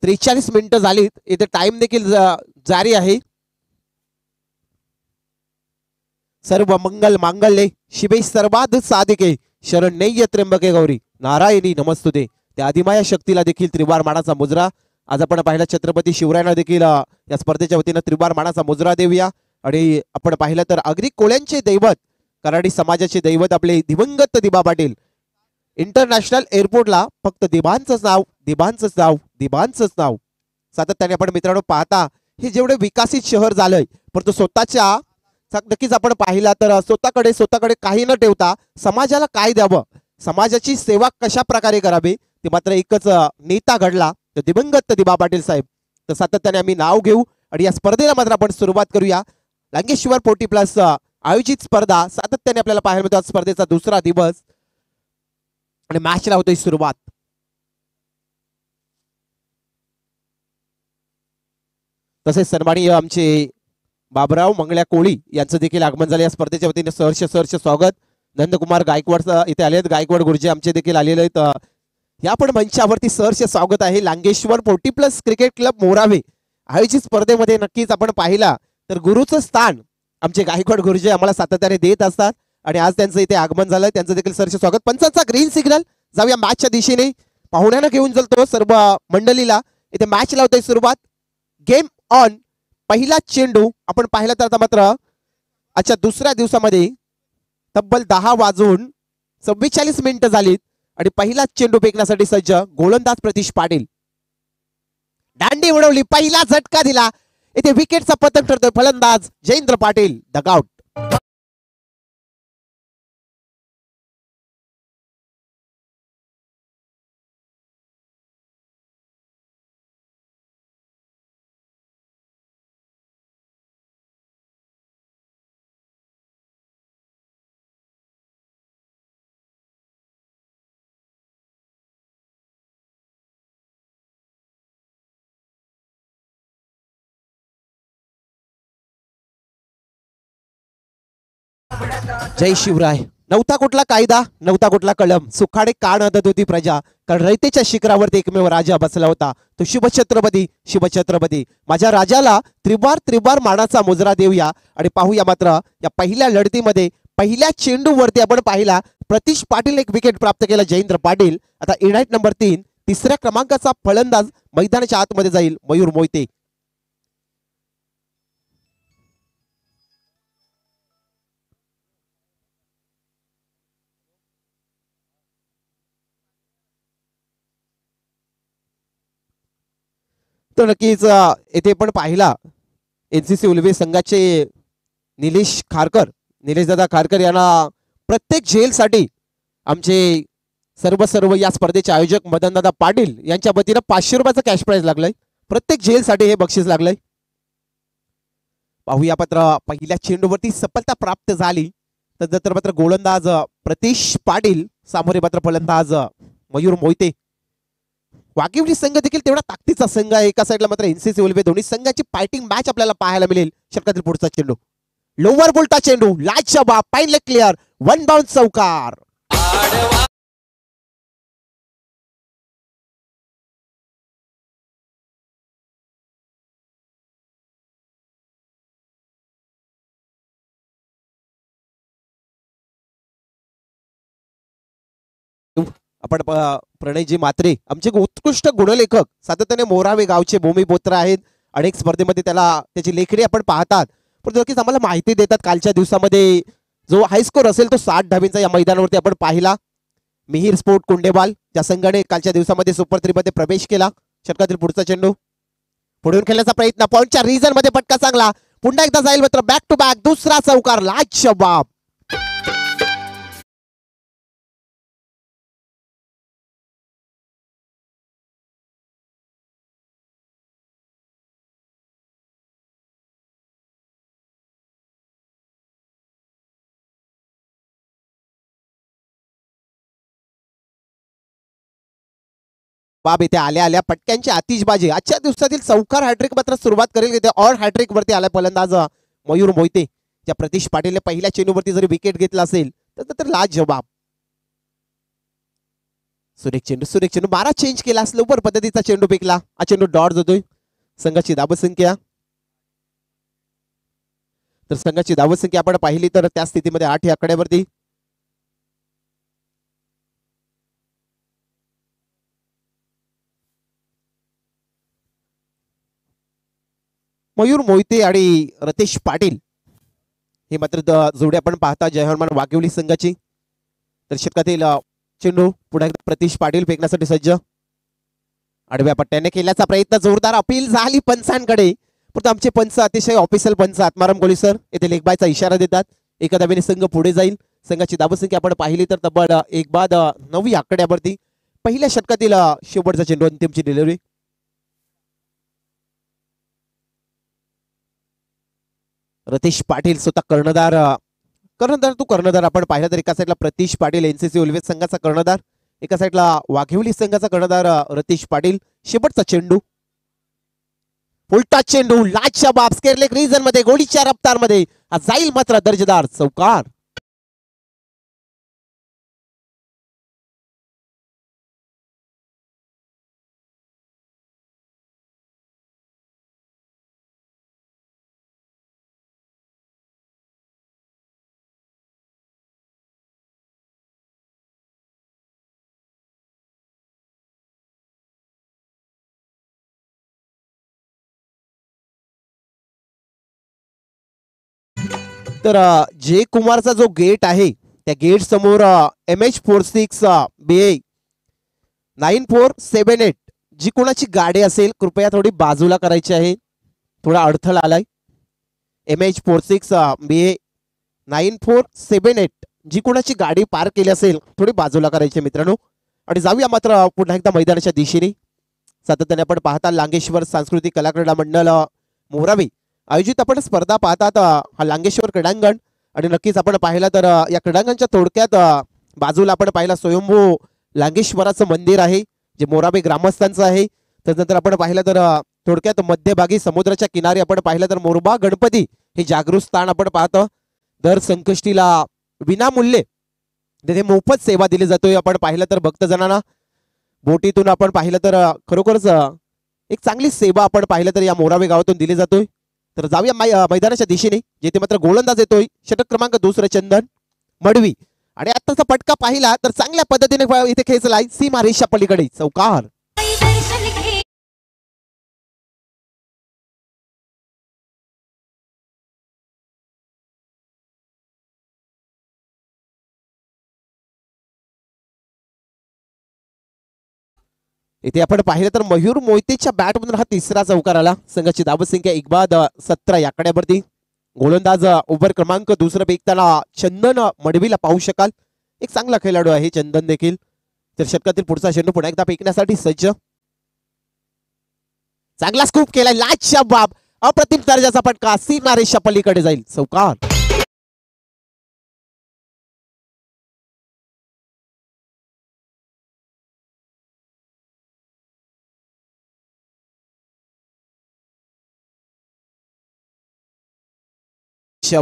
43 मिनिटं झालीत. इथे टाइम देखील जारी आहे. सर्व मंगल मांगल्ये शिवे सर्वाद साधिके शरण्य त्र्यंबके गौरी नारायणी नमस्तुते. त्या आदिमाया शक्तीला देखील त्रिवार मानाचा मुजरा. आज आपण पाहिला छत्रपती शिवरायांना देखील या स्पर्धेच्या वतीनं त्रिवार मानाचा मुजरा देऊया. आणि आपण पाहिलं तर अगदी कोळ्यांचे दैवत कराडी समाजाचे दैवत आपले दिवंगत दिबा पाटील इंटरनॅशनल एअरपोर्टला फक्त दिबांचंच नाव दिबांचंच नाव दिबांचंच नाव. सातत्याने आपण मित्रांनो पाहता हे जेवढे विकसित शहर झालंय परंतु स्वतःच्या नक्कीच आपण पाहिला तर स्वतःकडे काही न ठेवता समाजाला काय द्यावं समाजाची सेवा कशा प्रकारे करावी ते मात्र एकच नेता घडला तर दिवंगत दिबा पाटील साहेब. तर सातत्याने आम्ही नाव घेऊ आणि या स्पर्धेला मात्र आपण सुरुवात करूया. लांगेश्वर 40+ आयोजित स्पर्धा सातत्याने आपल्याला पाहायला मिळतो. स्पर्धेचा दुसरा दिवस आणि मॅचला होतोय सुरुवात. तसेच सन्माननीय आमचे बाबराव मंगळ्या कोळी यांचं देखील आगमन झाले. या स्पर्धेच्या वतीने सहर्ष स्वागत. नंदकुमार गायकवाड इथे आले आहेत. गायकवाड गुरुजी आमचे देखील आलेले आहेत. या पण मंचावरती सहर्ष स्वागत आहे. लांगेश्वर 40+ क्रिकेट क्लब मोरावे आयोजित स्पर्धेमध्ये नक्कीच आपण पाहिला तर गुरुचं स्थान आमचे गायकवाड गुरुजी आम्हाला सातत्याने देत असतात आणि आज त्यांचं इथे आगमन झालं. त्यांचं देखील सहर्ष स्वागत. पंचांचा ग्रीन सिग्नल जाऊया मॅचच्या दिशेने. पाहुण्यांना घेऊन चलतो सर्व मंडळीला. इथे मॅच लावतोय सुरुवात. Game on. पहिला चेंडू आपण पाहिला तर आता मात्र आजच्या दुसऱ्या दिवसामध्ये तब्बल 10 वाजून 44 मिनिटं झालीत आणि पहिला चेंडू फेकण्यासाठी सज्ज गोलंदाज प्रतीश पाटील. दांडी उडवली. पहिला झटका दिला. इथे विकेटचा पतन ठरतोय फलंदाज जयेंद्र पाटील. डगआउट. जय शिवराय. नव्हता कुठला कायदा नव्हता कुठला कलम सुखाडे कान आदत होती प्रजा कारण रयतेच्या शिखरावरती एकमेव राजा बसला होता तो शिवछत्रपती. माझ्या राजाला त्रिवार मानाचा मुजरा देऊया आणि पाहूया मात्र या पहिल्या लढतीमध्ये पहिल्या चेंडूवरती आपण पाहिला प्रतीश पाटील एक विकेट प्राप्त केला. जयेंद्र पाटील. आता इनायत नंबर 3 तिसऱ्या क्रमांकाचा फलंदाज मैदानाच्या आतमध्ये जाईल मयूर मोहिते. तर नक्कीच येथे पण पाहिला एनसीसी उलवे संघाचे निलेश दादा खारकर यांना प्रत्येक झेलसाठी आमचे सर्व या स्पर्धेचे आयोजक मदनदादा पाटील यांच्या वतीनं 500 रुपयाचं कॅश प्राइज लागलंय. प्रत्येक झेलसाठी हे बक्षीस लागलंय. पाहूया पत्र पहिल्या चेंडूवरती सफलता प्राप्त झाली तर मात्र गोलंदाज प्रतीश पाटील सामोरे मात्र फलंदाज मयूर मोहिते. वाघिवली संघ देखील तेवढा ताकदीचा संघ आहे. एका साईडला मात्र एनसीसी उलवे. दोन्ही संघाची फायटिंग मॅच आपल्याला पाहायला मिळेल. षटकातील पुढचा चेंडू लोवर बोल्टा चेंडू लाजवाब पाईन लेग क्लिअर 1 बाउंस चौकार. आपण प्रणयजी मात्रे आमचे उत्कृष्ट गुणलेखक सातत्याने मोरावे गावचे भूमिपुत्र आहेत. अनेक स्पर्धेमध्ये त्याची लेखणी आपण पाहतात पण नक्कीच आम्हाला माहिती देतात. कालच्या दिवसामध्ये जो हायस्कोर असेल तो 60 धाबींचा या मैदानावरती आपण पाहिला. मिहीर स्पोर्ट कुंडेबाल ज्या संघाने कालच्या दिवसामध्ये सुपर 3 मध्ये प्रवेश केला. षटकातील पुढचा चेंडू पुढून खेळण्याचा प्रयत्न पॉइंटच्या रिजन मध्ये पटका चांगला. पुन्हा एकदा जाईल मात्र बॅक टू बॅक दुसरा चौकार लाजवाब. बाब इथे आल्या पटक्यांची आतिषबाजी. आजच्या दिवसातील चौकार हॅट्रिक मात्र सुरुवात करेल. ऑल हॅट्रिक वरती आला फलंदाज मयूर मोहिते. ज्या प्रतीश पाटीलने पहिल्या चेंडूवरती जरी विकेट घेतला असेल तर लाजवाब. सुरेख चेंडू 12 चेंज केला, स्लोवर पद्धतीचा चेंडू फेकला, हा चेंडू डॉट जातोय. संघाची धावसंख्या, तर संघाची धावसंख्या आपण पाहिली तर त्या स्थितीमध्ये 8 या आकड्यावरती. मयूर मोहिते आणि रतेश पाटील हे मात्र जोडी आपण पाहता जय हनुमान वाघिवली संघाची. तर षटकातील चेंडू पुढे प्रतीश पाटील फेकण्यासाठी सज्ज. आडव्या पट्ट्याने केल्याचा प्रयत्न, जोरदार अपील झाली पंचांकडे, पण आमचे पंच अतिशय ऑफिशियल पंच आत्माराम कोळी सर येथे लेगबायचा इशारा देतात. एका धावेने संघ पुढे जाईल. संघाची धावसंख्या आपण पाहिली तर तब्बल 1-9 आकड्यावरती. पहिल्या षटकातील शेवटचा चेंडू, अंतिमची डिलिव्हरी. रतेश पाटील स्वतः कर्णधार आपण पाहिलं तर एका साईडला प्रतीश पाटील एनसीसी उल्वेज संघाचा कर्णधार, एका साईडला वाघिवली संघाचा कर्णधार रतेश पाटील. शेवटचा चेंडू, उलटा चेंडू, लाजच्या बाब स्केअरलेग रिजन मध्ये गोळीच्या रफ्तार मध्ये जाईल मात्र दर्जेदार चौकार. तर जे कुमारचा जो गेट आहे त्या गेट समोर MH46 BA 9478 जी कोणाची गाडी असेल कृपया थोडी बाजूला करायची आहे. थोडा अडथळा आलाय. MH46 BA 9478 जी कोणाची गाडी पार्क केली असेल थोडी बाजूला करायची मित्रांनो. आणि जाऊया मात्र पुन्हा एकदा मैदानाच्या दिशेने. सातत्याने आपण पाहता लांगेश्वर सांस्कृतिक कला क्रीडा मंडळ मोरावी आयोजित आपण स्पर्धा पाहतात हा लांगेश्वर क्रीडांगण. आणि नक्कीच आपण पाहिलं तर या क्रीडांगणच्या थोडक्यात बाजूला आपण पाहिला स्वयंभू लांगेश्वराचं मंदिर आहे जे मोराबे ग्रामस्थांचं आहे. त्यानंतर आपण पाहिलं तर थोडक्यात मध्यभागी समुद्राच्या किनारी आपण पाहिलं तर मोरबा गणपती हे जागृत स्थान आपण पाहतो. दर संकष्टीला विनामूल्य तिथे मोफत सेवा दिली जातोय. आपण पाहिलं तर भक्तजनांना बोटीतून आपण पाहिलं तर खरोखरच एक चांगली सेवा आपण पाहिलं तर या मोरावे गावातून दिली जातोय. तर जाऊया मैदानाच्या दिशेने जेथे मात्र गोलंदाज येतोय षटक क्रमांक 2 चंदन मडवी. आणि आताचा पटका पाहिला तर चांगल्या पद्धतीने इथे खेचलाय सीमा रेषा पलीकडे चौकार. इथे आपण पाहिलं तर मयूर मोहितेच्या बॅटमधून हा तिसरा चौकार आला. संघाची धावसंख्या 1-17 या आकड्यावरती. गोलंदाज ओव्हर क्रमांक 2 फेकताना चंदन मडवीला पाहू शकाल. एक चांगला खेळाडू आहे चंदन देखील. तर षटकातील पुढचा चेंडू पुन्हा एकदा फेकण्यासाठी सज्ज. चांगला स्कूप केलाय, लाजच्या बाब, अप्रतिम दर्जाचा फटका, सीमा रेषा पलीकडे जाईल चौकार.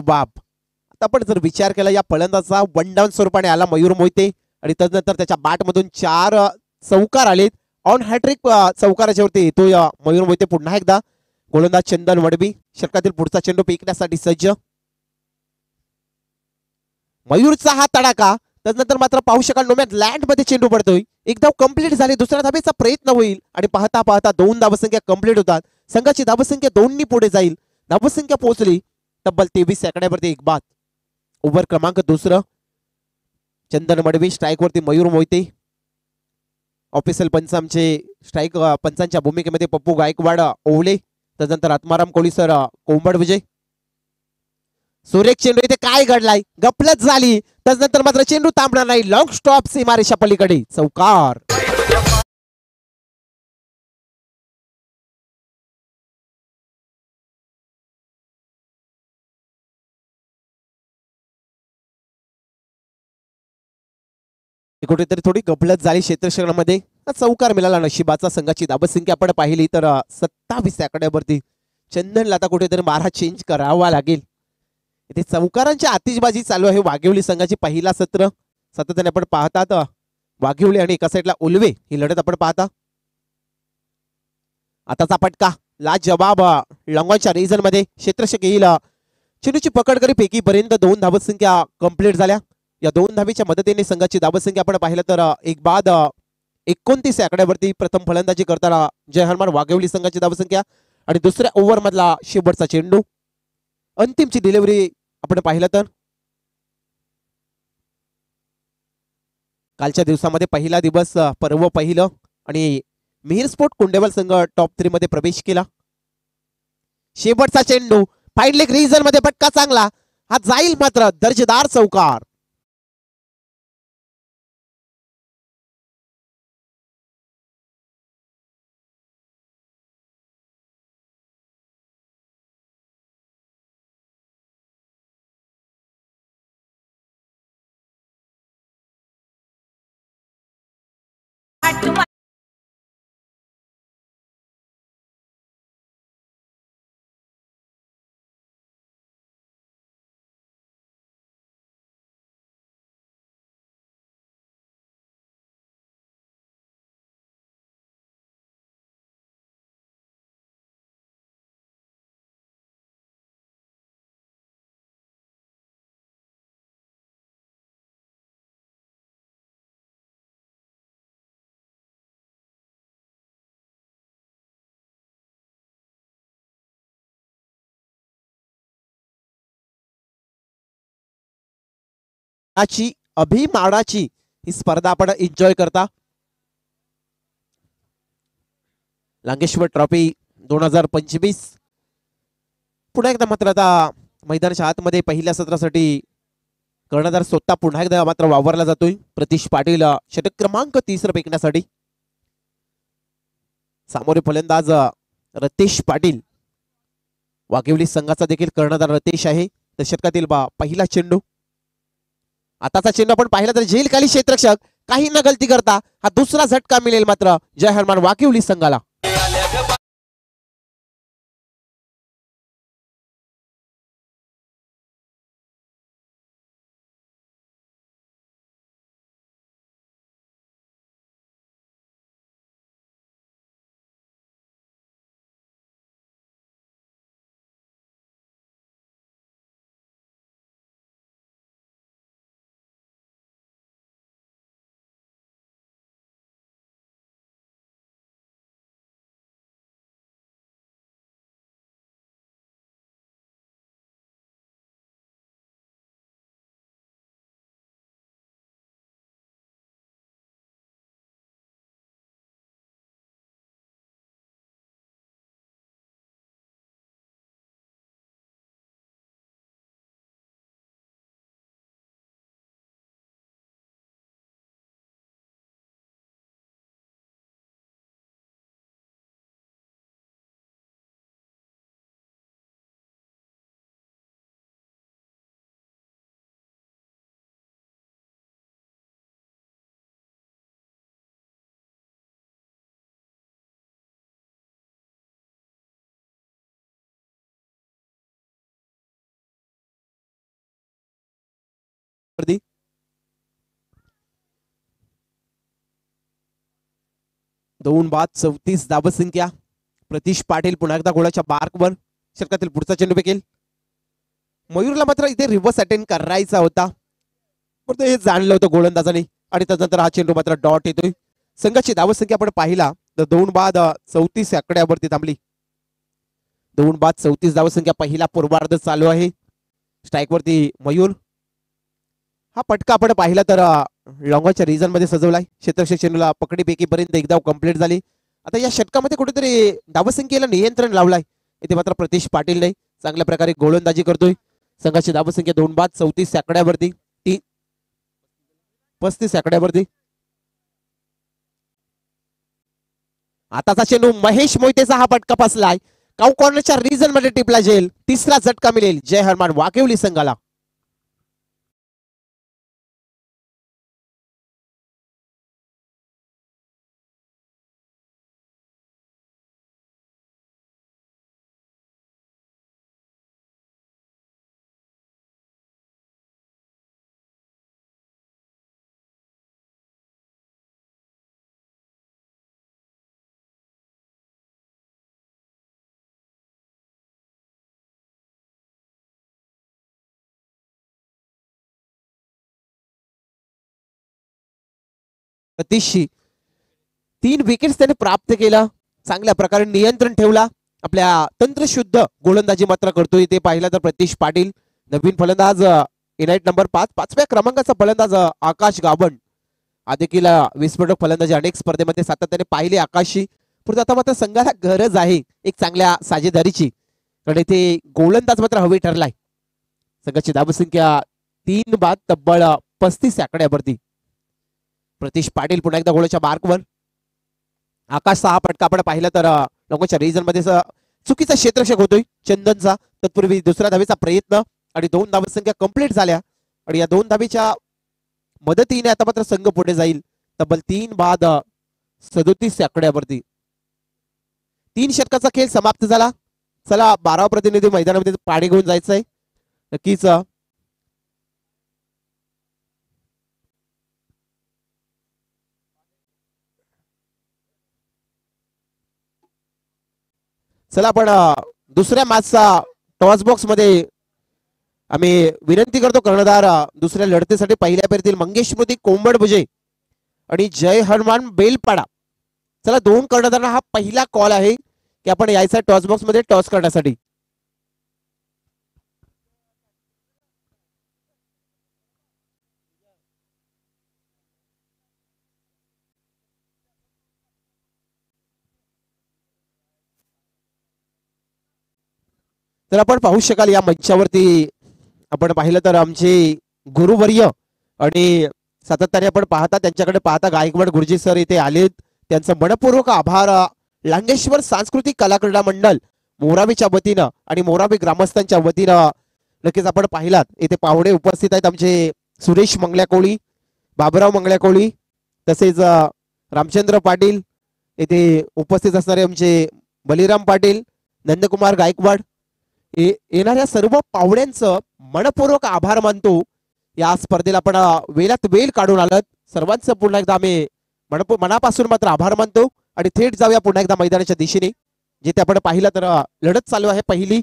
बाब आता आपण जर विचार केला या फलंदाजाचा वन डाऊन स्वरूपाने आला मयूर मोहिते आणि त्यानंतर त्याच्या बॅटमधून 4 चौकार आलेत. ऑन हॅट्रिक चौकाराच्या वरती येतोय मयूर मोहिते पुन्हा एकदा. गोलंदाज चंदन वडवी षटकातील पुढचा चेंडू फेकण्यासाठी सज्ज. मयूरचा हा तडाखा, त्यानंतर मात्र पाहू शकाल नोमॅन लँड मध्ये चेंडू पडतोय. एक धाव कंप्लीट झाली, दुसऱ्या धावेचा प्रयत्न होईल आणि पाहता पाहता 2 धावसंख्या कंप्लीट होतात. संघाची धावसंख्या 2 पुढे जाईल. धावसंख्या पोहोचली तब्बल 23 आकड्यावरती. एक बाद. ओव्हर क्रमांक 2 चंदन मडवी स्ट्राईक वरती मयूर मोहिते. ऑफिशियल पंच आमचे स्ट्राईक पंचांच्या भूमिकेमध्ये पप्पू गायकवाड ओवले, त्यानंतर आत्माराम कोळी सर कोंबड विजय. सुरेख चेंडू इथे काय घडलाय, गपलत झाली, त्यानंतर मात्र चेंडू थांबणार नाही. लॉंग स्टॉप सीमारेषा पलीकडे चौकार. कुठेतरी थोडी गफलत झाली क्षेत्रक्षणामध्ये, चौकार मिळाला नशिबाचा. संघाची धावसंख्या आपण पाहिली तर 27 आकड्यावरती. चंदनला आता कुठेतरी मारा चेंज करावा लागेल. इथे चौकारांची आतिषबाजी चालू आहे वाघिवली संघाची. पहिला सत्र सातत्याने आपण पाहतात वाघिवली आणि एका साईडला उलवे ही लढत आपण पाहता. आताचा फटका लाजवाब लॉंगॉनच्या रिजन मध्ये क्षेत्ररक्षक येईल. चेंडूची पकड करी फेकीपर्यंत 2 धावसंख्या कंप्लीट झाल्या. या 2 धावेच्या मदतीने संघाची धावसंख्या आपण पाहिलं तर एक बाद 29 आकड्यावरती प्रथम फलंदाजी करताना जय हनुमान वाघिवली संघाची धावसंख्या. आणि दुसऱ्या ओव्हर मधला शेवटचा चेंडू, अंतिमची डिलिव्हरी आपण पाहिलं तर कालच्या दिवसामध्ये पहिला दिवस पर्व पहिलं आणि मिहिर स्पोर्ट कुंडेवल संघ टॉप 3 मध्ये प्रवेश केला. शेवटचा चेंडू फाईन लेग रिजन मध्ये फटका चांगला, हा जाईल मात्र दर्जेदार चौकार. अभिमानाची ही स्पर्धा आपण एन्जॉय करता. लांगेश्वर ट्रॉफी 2025 पुन्हा एकदा मात्र आता मैदानाच्या आतमध्ये पहिल्या सत्रासाठी कर्णधार स्वतः पुन्हा एकदा मात्र वावरला जातोय. प्रतीश पाटील षटक क्रमांक 30 फेकण्यासाठी. सामोरे फलंदाज रतेश पाटील, वाघिवली संघाचा देखील कर्णधार रतेश आहे. तर षटकातील पहिला चेंडू, आताचा चेंडू आपण पाहिला तर झेल खाली क्षेत्ररक्षक काही न गलती करता हा दुसरा झटका मिळेल मात्र जय हनुमान वाघिवली संघाला. दोन बाद 34 धावसंख्या. प्रतीश पाटील पुन्हा एकदा गोळाच्या मार्कवर. षटकातील पुढचा चेंडू फेकेल. मयूरला मात्र इथे रिव्हर्स अटेंड करायचा होता, पण हे जाणलं होतं गोलंदाजाने आणि त्यानंतर हा चेंडू मात्र डॉट येतोय. संघाची धावसंख्या आपण पाहिला तर 2 बाद 34 आकड्यावरती थांबली. 2 बाद 34 धावसंख्या. पहिला पूर्वार्ध चालू आहे. स्ट्राईक वरती मयूर. हा पटका आपण पाहिला तर लॉंगॉनच्या रिजन मध्ये सजवलाय. क्षेत्ररक्षक चेंडूला पकडीपैकी पर्यंत एक धाव कंप्लीट झाली. आता या षटकामध्ये कुठेतरी धावसंख्येला नियंत्रण लावलाय. इथे मात्र प्रतीश पाटील नाही, चांगल्या प्रकारे गोलंदाजी करतोय. संघाची धावसंख्या 2 बाद 34 आकड्यावरती, 35 आकड्यावरती. आताचा चेंडू महेश मोहितेचा हा पटका फसलाय. काऊ कॉर्नरच्या रिजन मध्ये टिपला जाईल. तिसरा झटका मिळेल जय हनुमान वाघिवली संघाला. प्रतीशशी 3 विकेट्स त्याने प्राप्त केला. चांगल्या प्रकारे नियंत्रण ठेवला. आपल्या तंत्रशुद्ध गोलंदाजी मात्र करतोय ते पाहिलं तर प्रतीश पाटील. नवीन फलंदाज इनाईट नंबर 5, 5व्या क्रमांकाचा फलंदाज आकाश गावण. देखील विस्फोटक फलंदाजी अनेक स्पर्धेमध्ये सातत्याने पाहिले आकाशशी. परंतु आता मात्र संघाला गरज आहे एक चांगल्या साजेदारीची, कारण इथे गोलंदाज मात्र हवी ठरलाय. संघाची धावसंख्या 3 बाद तब्बल 35 आकड्यावरती. प्रतीश पाटील पुन्हा एकदा गोलाच्या मार्कवर. आकाश 6 फटका आपण पाहिलं तर लोकांच्या रिजन मध्ये चुकीचा क्षेत्ररक्षक होतोय चंदनचा. तत्पूर्वी दुसऱ्या धावेचा प्रयत्न आणि 2 धावसंख्या कंप्लीट झाल्या. आणि या 2 धावेच्या मदतीने आता मात्र संघ पुढे जाईल तब्बल 3 बाद 37 आकड्यावरती. 3 षटकाचा खेळ समाप्त झाला. चला 12 प्रतिनिधी मैदानामध्ये पाणी घेऊन जायचंय नक्कीच. चला आपण दुसऱ्या मॅचचा टॉस बॉक्स मध्ये आम्ही विनंती करतो कर्णधार दुसऱ्या लढतीसाठी पहिल्या फेरीतील मंगेश स्मृती कोंबडभुजे आणि जय हनुमान बेलपाडा. चला 2 कर्णधारांना हा पहिला कॉल आहे की आपण यायचा टॉस बॉक्स मध्ये टॉस करण्यासाठी. तर आपण पाहू शकाल या मंचावरती आपण पाहिलं तर आमचे गुरुवर्य आणि सातत्याने आपण पाहता त्यांच्याकडे पाहता गायकवाड गुरुजी सर इथे आलेत. त्यांचं मनपूर्वक आभार लांगेश्वर सांस्कृतिक कला क्रीडा मंडळ मोरावीच्या वतीनं आणि मोरावी ग्रामस्थांच्या वतीनं नक्कीच आपण पाहिलात. इथे पाहुणे उपस्थित आहेत आमचे सुरेश मंगळ्याकोळी, बाबुराव मंगळ्याकोळी, तसेच रामचंद्र पाटील. इथे उपस्थित असणारे आमचे बलिराम पाटील, नंदकुमार गायकवाड. येणाऱ्या सर्व पाहुण्यांचं मनपूर्वक आभार मानतो. या स्पर्धेला आपण वेळात वेळ काढून आलात. सर्वांचं पुन्हा एकदा आम्ही मनापासून मात्र आभार मानतो आणि थेट जाऊया पुन्हा एकदा मैदानाच्या दिशेने, जिथे आपण पाहिलं तर लढत चालू आहे. पहिली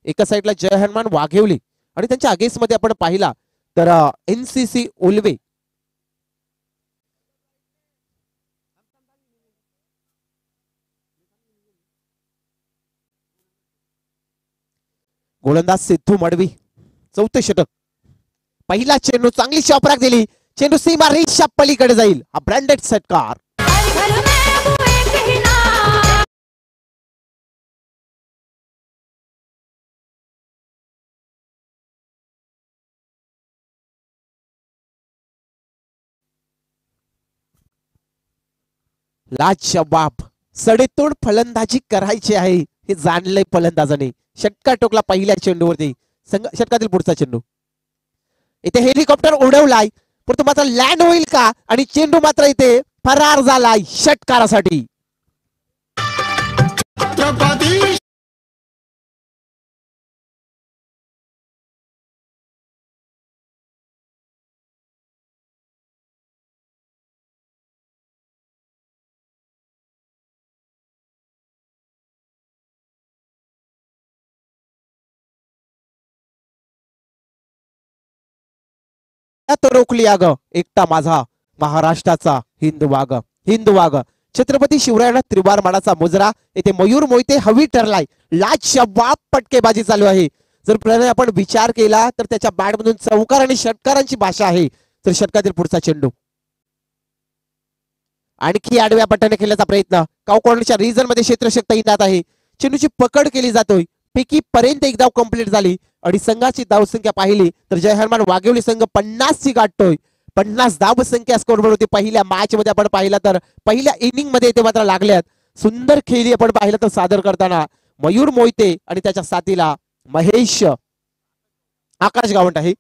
एका साईडला जय हनुमान वाघेवली आणि त्यांच्या अगेन्स्ट मध्ये आपण पाहिला तर NCC उल्वे. गोलंदाज सिद्धू मडवी 4थे षटक. पहिला चेंडू चांगली शापराक दिली. चेंडू सीमा रेषा पलीकडे जाईल. हा ब्रँडेड षटकार. लाजवाब सडेतोड फलंदाजी करायची आहे हे जाणलंय फलंदाजाने. षटका टोकला पहिल्या चेंडूवरती. षटकातील पुढचा चेंडू. इथे हेलिकॉप्टर उडवलाय परंतु मात्र लँड होईल का, आणि चेंडू मात्र इथे फरार झालाय षटकारासाठी. रोखली अग एकटा माझा महाराष्ट्राचा हिंदू वाघ. छत्रपती शिवरायांना त्रिवार मानाचा मुजरा. येथे मयूर मोहिते हवी ठरलाय. लाजवाब फटकेबाजी चालू आहे. जर प्रणय आपण विचार केला तर त्याच्या बॅट मधून चौकार आणि षटकारांची भाषा आहे. तर षटकातील पुढचा चेंडू आणखी आडव्या पट्ट्याने खेळण्याचा प्रयत्न. कॉर्नरच्या रिजन मध्ये क्षेत्ररक्षक तैनात आहे. चेंडूची पकड केली जातोय. पैकी पर्यंत एक धाव कंप्लीट झाली आणि संघाची धावसंख्या पाहिली तर जय हनुमान वाघेवली संघ 50 ची गाठतोय. 50 धावसंख्या स्कोरवर होती. पहिल्या मॅच मध्ये आपण पाहिला तर पहिल्या इनिंग मध्ये ते मात्र लागल्यात. सुंदर खेळी आपण पाहिलं तर सादर करताना मयूर मोहिते आणि त्याच्या साथीला महेश आकाश गावंड आहे.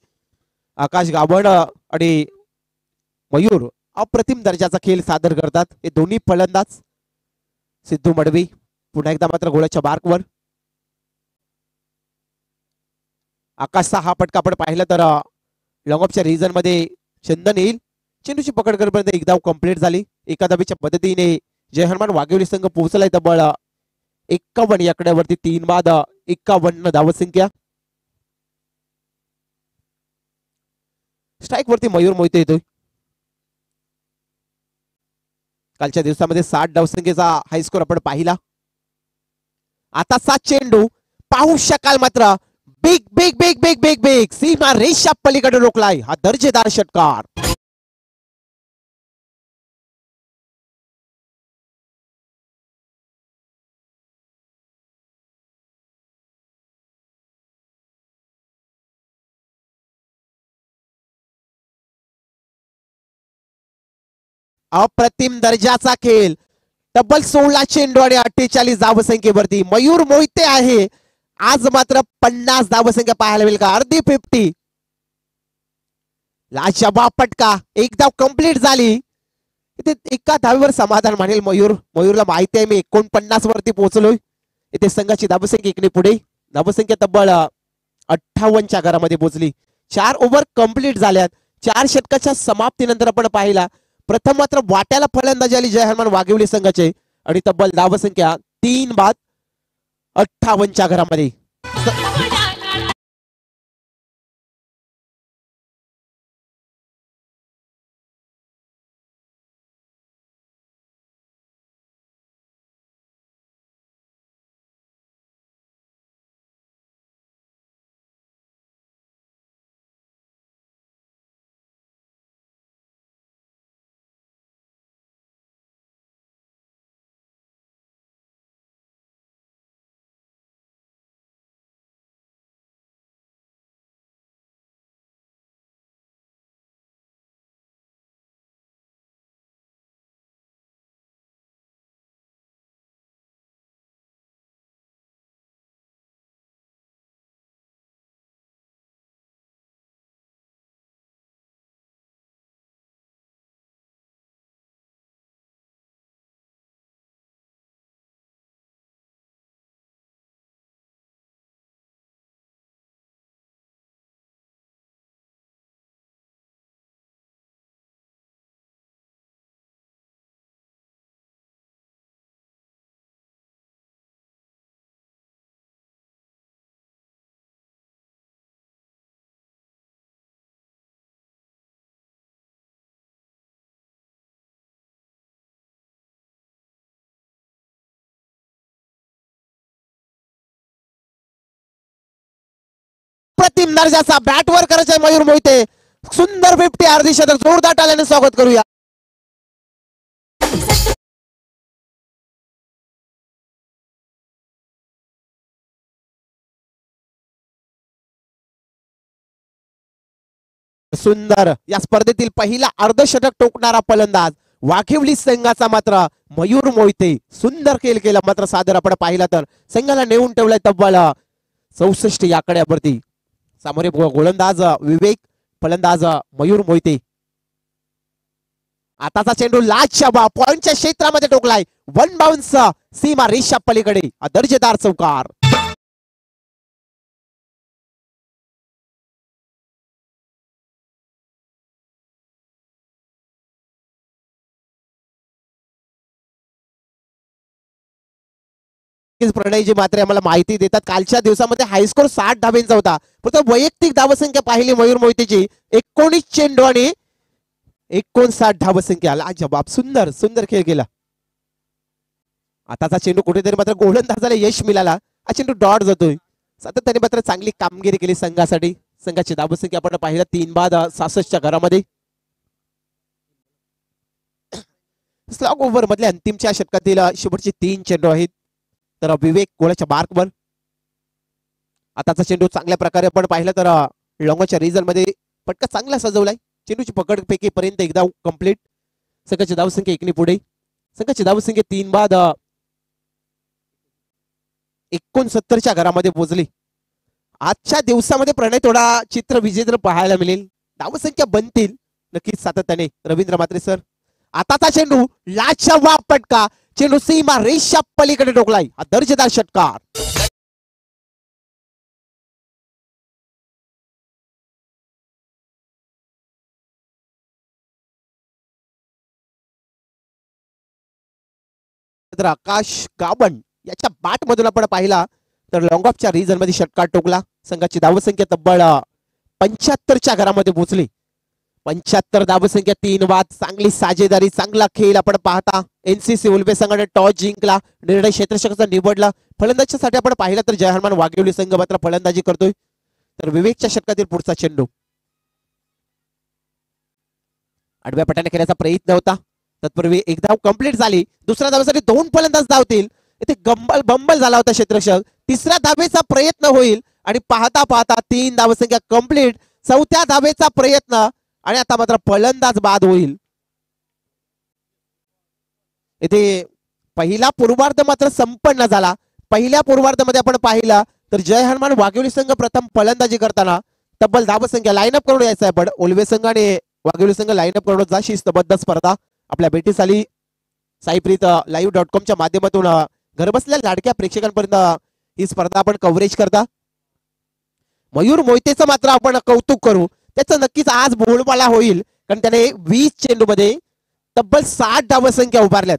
आकाश गावंड आणि मयूर अप्रतिम दर्जाचा खेळ सादर करतात हे दोन्ही फलंदाज. सिद्धू मडवी पुन्हा एकदा मात्र गोलाच्या मार्कवर. आकाशचा हा फटका आपण पाहिलं तर लॉंगऑफच्या रिजन मध्ये चंदन येईल. चेंडूची पकड करेपर्यंत एक धाव कंप्लीट झाली. एका धावेच्या पद्धतीने जय हनुमान वाघेवली संघ पोहोचलाय तब्बल 51 या आकड्यावरती. 3 बाद 51 धावसंख्या. स्ट्राईक वरती मयूर मोहिते येतोय. कालच्या दिवसामध्ये 60 धावसंख्येचा हायस्कोर आपण पाहिला. आताचा चेंडू पाहू शकाल मात्र big big big big big big सीमा रेषा पलीकडे रोखलाय हा दर्जेदार षटकार. अप्रतिम दर्जाचा खेळ. तब्बल 16 चेंडू आणि 48 धावसंख्येवरती मयूर मोहिते आहे. आज मात्र 50 धावसंख्या पाहायला मिळेल का? अर्धी 50. लाजवाब फटका. एक धाव कंप्लीट झाली. इथे एका धावेवर समाधान मानेल मयूरला माहिती आहे मी 49 वरती पोहोचलोय. इथे संघाची धावसंख्या इकडे पुढे धावसंख्या तब्बल 58च्या घरामध्ये पोहोचली. 4 ओव्हर कंप्लीट झाल्यात. 4 षटकाच्या समाप्तीनंतर आपण पाहिला प्रथम मात्र वाट्याला फलंदाजी आली जय हनुमान वाघिवली संघाचे आणि तब्बल धावसंख्या 3 बाद 58च्या घरामध्ये. अप्रतिम दर्जाचा बॅटवर करायचा मयूर मोहिते. सुंदर 50 अर्धी शतक जोरदार टाळ्याने स्वागत करूया. सुंदर या स्पर्धेतील पहिला अर्धशतक टोकणारा फलंदाज वाघिवली संघाचा मात्र मयूर मोहिते. सुंदर खेळ केला मात्र सादर आपण पाहिला तर संघाला नेऊन ठेवलाय तब्बल 64 या आकड्यावरती. सामोरे गोलंदाज विवेक फलंदाज मयूर मोहिते. आताचा चेंडू लाजशाबा पॉइंटच्या क्षेत्रामध्ये टोकलाय. 1 बाउन्स सीमा रेषा पलीकडे दर्जेदार चौकार. प्रणयजी मात्र आम्हाला माहिती देतात कालच्या दिवसामध्ये हायस्कोर 60 धाब्यांचा होता. फक्त वैयक्तिक धावसंख्या पाहिली मयूर मोहितेची 19 चेंडू आणि 59 धावसंख्या. लाजवाब सुंदर सुंदर खेळ केला. आताचा चेंडू कुठेतरी मात्र गोलंदाजाला यश मिळाला. हा चेंडू डॉट जातोय. सातत्याने मात्र चांगली कामगिरी केली संघासाठी. संघाची धावसंख्या आपण पाहिला 3 बाद 66च्या घरामध्ये. स्लॉग ओव्हर मधल्या अंतिमच्या षटकातील शेवटचे 3 चेंडू आहेत तर विवेक गोळ्याच्या मार्कवर. आताचा चेंडू चांगल्या प्रकारे आपण पाहिलं तर लॉंगच्या रिझल्ट मध्ये पटका चांगला सजवलाय. चेंडूची पकडपैकी पर्यंत एकदा कंप्लीट. संघाची धावसंख्या एकने पुढे. संघाची धावसंख्या 3 बाद 69च्या घरामध्ये पोहोचली. आजच्या दिवसामध्ये प्रणय थोडा चित्र विजेत्र पाहायला मिळेल. धावसंख्या बनतील नक्कीच सातत्याने. रवींद्र म्हात्रे सर. आताचा चेंडू लाजवाब फटका. चेंडू सीमा रेषा पलीकडे टोकलाय हा दर्जेदार षटकार. आकाश गाबन याच्या बॅट मधून आपण पाहिला तर लॉंग ऑफच्या रिझन मध्ये षटकार टोकला. संघाची धावसंख्या तब्बल 75च्या घरामध्ये पोहोचली. 75 धावसंख्या 3 बाद. चांगली साजेदारी, चांगला खेळ आपण पाहता. एनसीसी उल्बे संघाने टॉस जिंकला, निर्णय क्षेत्ररक्षकाचा निवडला. फलंदाजीसाठी आपण पाहिलं तर जय हनुमान वाघिवली संघ मात्र फलंदाजी करतोय. तर विवेकच्या षटकातील पुढचा चेंडू आडव्या पट्ट्याने खेळण्याचा प्रयत्न होता. तत्पूर्वी एक धाव कंप्लीट झाली. दुसऱ्या धावेसाठी 2 फलंदाज धावतील. इथे बंबल झाला होता क्षेत्ररक्षक. तिसऱ्या धावेचा प्रयत्न होईल आणि पाहता पाहता 3 धावसंख्या कंप्लीट. चौथ्या धावेचा प्रयत्न आणि आता मात्र फलंदाज बाद होईल. इथे पहिला पूर्वार्ध मात्र संपन्न झाला. पहिल्या पूर्वार्धामध्ये आपण पाहिला तर जय हनुमान वाघिवली संघ प्रथम फलंदाजी करताना तब्बल धावसंख्या लाईनअप करून यायचा आहे. पण उल्वे संघ आणि वाघिवली संघ लाईनअप करून जा शिस्तबद्ध स्पर्धा आपल्या भेटीस आली. साईप्रीत live.com च्या माध्यमातून घरबसल्या लाडक्या प्रेक्षकांपर्यंत ही स्पर्धा आपण कव्हरेज करता. मयूर मोहितेचं मात्र आपण कौतुक करू. त्याचं नक्कीच आज बोलबाला होईल कारण त्याने 20 चेंडू मध्ये तब्बल 60 धावसंख्या उभारल्यात.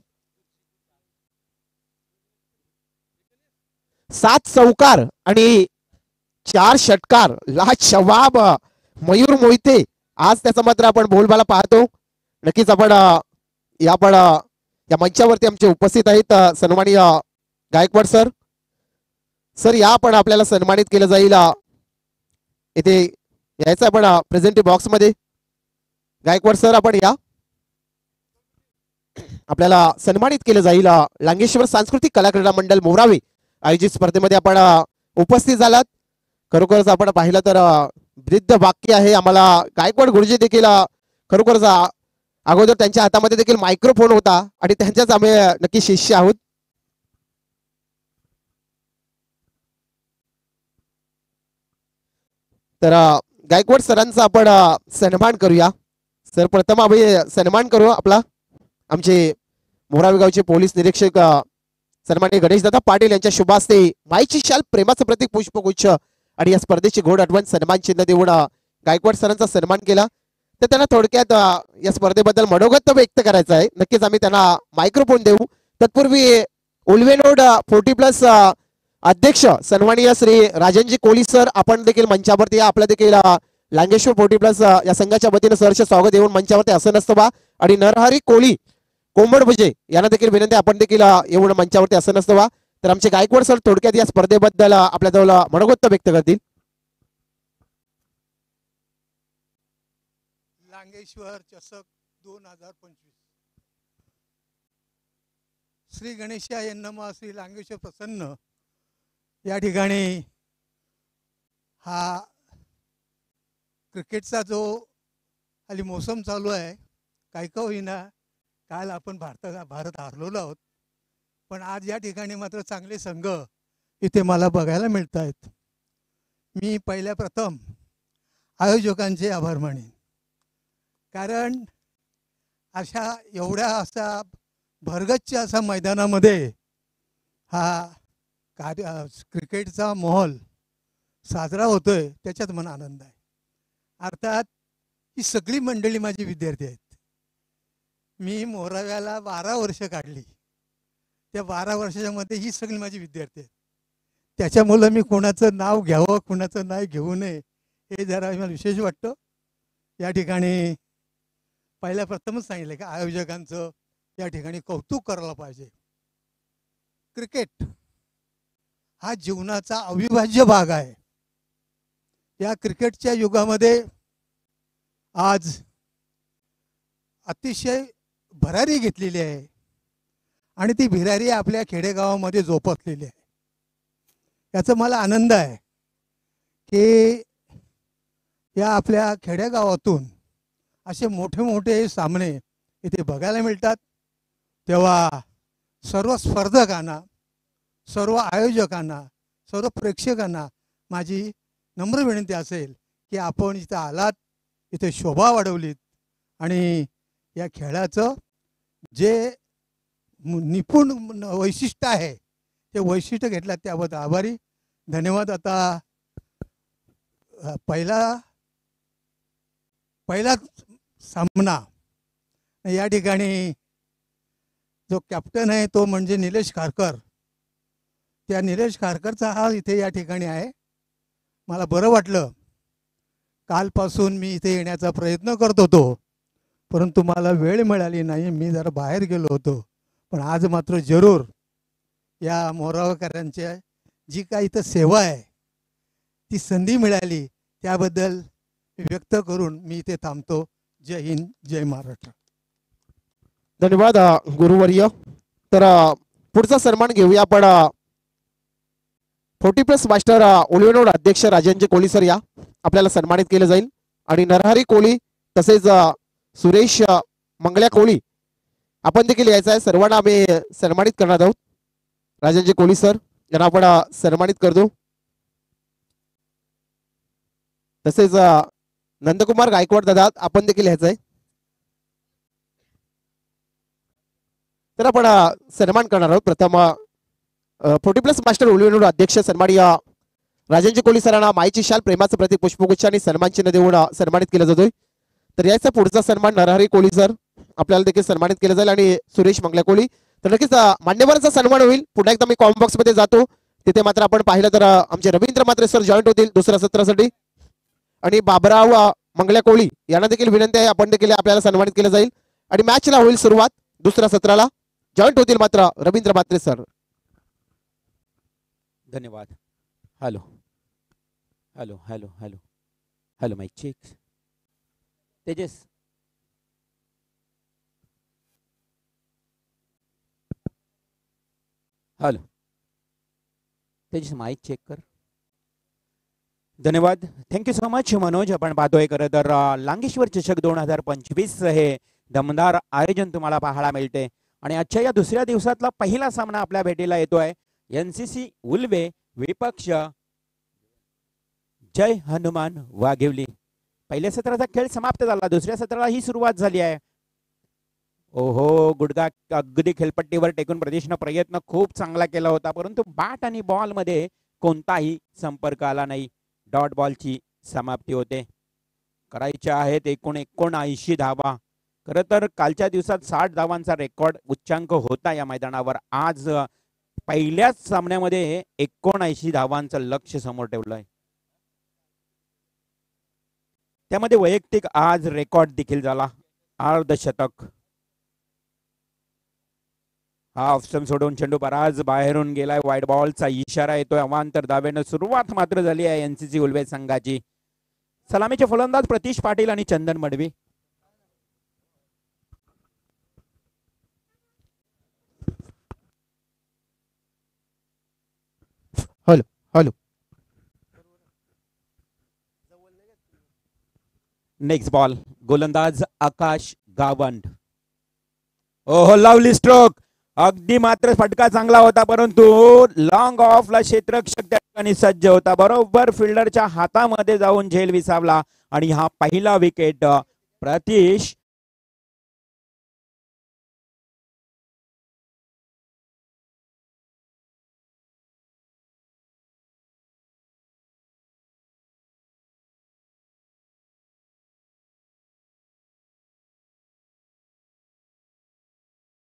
7 चौकार आणि 4 षटकार. लाजवाब मयूर मोहिते. आज त्याचा मात्र आपण बोलबाला पाहतो. नक्कीच आपण या मंचावरती आमचे उपस्थित आहेत सन्माननीय गायकवाड सर. सर या आपण आपल्याला सन्मानित केलं जाईल. इथे यायचं आपण प्रेझेंटिव्ह बॉक्स मध्ये. गायकवाड सर आपण या. आपल्याला सन्मानित केलं जाईल. लांगेश्वर सांस्कृतिक कला क्रीडा मंडळ मोरावे आयोजित स्पर्धेमध्ये आपण उपस्थित झालात. खरोखरच आपण पाहिलं तर वृद्ध वाक्य आहे. आम्हाला गायकवाड गुरुजी देखील खरोखरच अगोदर त्यांच्या हातामध्ये देखील मायक्रोफोन होता आणि त्यांच्याच आम्ही नक्की शिष्य आहोत. तर गायकवाड सरांचा आपण सन्मान करूया. सर प्रथम आम्ही सन्मान करू आपला आमचे मोरावे गावचे पोलीस निरीक्षक सन्माननीय गणेशदादा पाटील यांच्या शुभ हस्ते माईची शाल प्रेमाचं प्रतीक पुष्पगुच्छ आणि या स्पर्धेची घोड आठवण सन्मान चिन्ह देऊन गायकवाड सरांचा सन्मान केला. तर त्यांना थोडक्यात या स्पर्धेबद्दल मनोगत व्यक्त करायचं आहे. नक्कीच आम्ही त्यांना मायक्रोफोन देऊ. तत्पूर्वी उल्वेनोड 40+ अध्यक्ष सन्माननीय श्री राजनजी कोली सर आपण देखील मंचावरती या. आपलं देखील लांगेश्वर 40+ या संघाच्या वतीने सहर्ष स्वागत येऊन मंचावरती असं नसतं बा. आणि नरहरी कोली कोंबडभुजे यांना देखील विनंती आपण देखील येऊन मंचावरती असं नसतं बा. तर आमचे गायकवाड सर थोडक्यात या स्पर्धेबद्दल आपल्याजवळ मनोगत व्यक्त करतील. लांगेश्वर चषक 2025. श्री गणेशाय नमः. श्री लांगेश्वर प्रसन्न. या ठिकाणी हा क्रिकेटचा जो हल्ली मोसम चालू आहे. काही का होईना काल आपण भारत हारलेलो आहोत. पण आज या ठिकाणी मात्र चांगले संघ इथे मला बघायला मिळत आहेत. मी पहिल्या प्रथम आयोजकांचे आभार मानेन. कारण एवढ्या असा भरगच्च असा मैदानामध्ये हा क्रिकेटचा माहोल साजरा होतोय त्याच्यात मला आनंद आहे. अर्थात ही सगळी मंडळी माझी विद्यार्थी आहेत. मी मोराव्याला 12 वर्ष काढली. त्या 12 वर्षाच्या मध्ये ही सगळी माझी विद्यार्थी आहेत. त्याच्यामुळं मी कोणाचं नाव घ्यावं कोणाचं नाही घेऊ नये हे जरा मला विशेष वाटतं. या ठिकाणी पहिल्या प्रथमच सांगितलं की आयोजकांचं या ठिकाणी कौतुक करायला पाहिजे. क्रिकेट हा जीवनाचा अविभाज्य भाग आहे. या क्रिकेटच्या युगामध्ये आज अतिशय भरारी घेतलेली आहे आणि ती भरारी आपल्या खेडेगावामध्ये जोपासलेली आहे. याचा मला आनंद आहे की या आपल्या खेडेगावातून असे मोठे मोठे सामने इथे बघायला मिळतात. तेव्हा सर्व स्पर्धकांना, सर्व आयोजकांना, सर्व प्रेक्षकांना माझी नम्र विनंती असेल की आपण इथं आलात, इथे शोभा वाढवलीत आणि या खेळाचं जे निपुण वैशिष्ट्य आहे ते वैशिष्ट्य घेतलं त्याबद्दल आभारी. धन्यवाद. आता पहिला सामना या ठिकाणी जो कॅप्टन आहे तो म्हणजे निलेश खारकर. त्या निलेश खारकरचा हा इथे या ठिकाणी आहे. मला बरं वाटलं कालपासून मी इथे येण्याचा प्रयत्न करत होतो, परंतु मला वेळ मिळाली नाही. मी जरा बाहेर गेलो होतो. पण आज मात्र जरूर या मोरावकरांच्या जी काही इथं सेवा आहे ती संधी मिळाली त्याबद्दल व्यक्त करून मी इथे थांबतो. जय हिंद, जय महाराष्ट्र. धन्यवाद गुरुवर्य. तर पुढचा सन्मान घेऊया आपण 40+ मास्टर ओलिव्हनोड अध्यक्ष राजेंद्र कोहली सर या आपल्याला सन्मानित केलं जाईल. आणि नरहरी कोहली तसेच सुरेश मंगल्या कोहली आपण देखील यायचं आहे. सर्वांना आम्ही सन्मानित करणार आहोत. राजेंद्र कोहली सर यांना आपण सन्मानित करतो. तसेच नंदकुमार गायकवाड दादा आपण देखील यायचं आहे. तर आपण सन्मान करणार आहोत. प्रथम 40+ मास्टर ओलिव्हनोड अध्यक्ष सन्माननीय राजेंद्र कोहली सरांना माईची शाल, प्रेमाचं प्रतीक, पुष्पगुच्छ आणि सन्मान चिन्ह देऊन सन्मानित केलं जातोय. तर याचा पुढचा सन्मान नरहरी कोहली सर आपल्याला देखील सन्मानित केलं जाईल आणि सुरेश मंगल्या कोहली. तर नक्कीच मान्यवरांचा सन्मान होईल. पुन्हा एकदा मी कॉमेंट बॉक्स मध्ये जातो. तिथे मात्र आपण पाहिलं तर आमचे रवींद्र मात्रे सर जॉईंट होतील दुसऱ्या सत्रासाठी. आणि बाबराव मंगल्या कोहली यांना देखील विनंती आहे, आपण देखील आपल्याला सन्मानित केलं जाईल. आणि मॅचला होईल सुरुवात. दुसऱ्या सत्राला जॉईंट होतील मात्र रवींद्र मात्रे सर. धन्यवाद. Hello hello hello hello hello mike check. Tejas hello Tejas mike check कर. धन्यवाद. Thank you so much Manoj. आपण पाहतोय खरं तर लांगेश्वर चषक 2025 हे दमदार आयोजन तुम्हाला पाहायला मिळते. आणि आजच्या या दुसऱ्या दिवसातला पहिला सामना आपल्या भेटीला येतोय. NCC उल्वे विपक्ष जय हनुमान वाघिवली. पहिल्या सत्राचा खेळ समाप्त झाला. दुसऱ्या सत्राला ही सुरुवात झाली आहे. ओहो, गुडगा अगदी खेळपट्टीवर टेकून प्रदेशनं प्रयत्न खूप चांगला केला होता, परंतु बॅट आणि बॉल मध्ये कोणताही संपर्क आला नाही. डॉट बॉलची समाप्ती होते. करायच्या आहेत 79 धावा. खरं तर कालच्या दिवसात 60 धावांचा रेकॉर्ड उच्चांक होता या मैदानावर. आज पहिल्याच सामन्यामध्ये 79 धावांचं लक्ष्य समोर ठेवलंय. त्यामध्ये वैयक्तिक आज रेकॉर्ड देखील झाला. अर्धशतक. हा ऑप्शन सोडून चेंडू बराच बाहेरून गेलाय. वाईड बॉलचा इशारा येतोय. अवांतर धावेनं सुरुवात मात्र झाली आहे NCC उल्वे संघाची. सलामीचे फलंदाज प्रतीश पाटील आणि Chandan Madvi. Hello hello next ball. गोलंदाज आकाश गावंड. ओहो, लावली स्ट्रोक. अगदी मात्र फटका चांगला होता, परंतु लॉंग ऑफला क्षेत्ररक्षक त्या ठिकाणी सज्ज होता. बरोबर फिल्डरच्या हातामध्ये जाऊन झेल विसावला आणि हा पहिला विकेट प्रतीश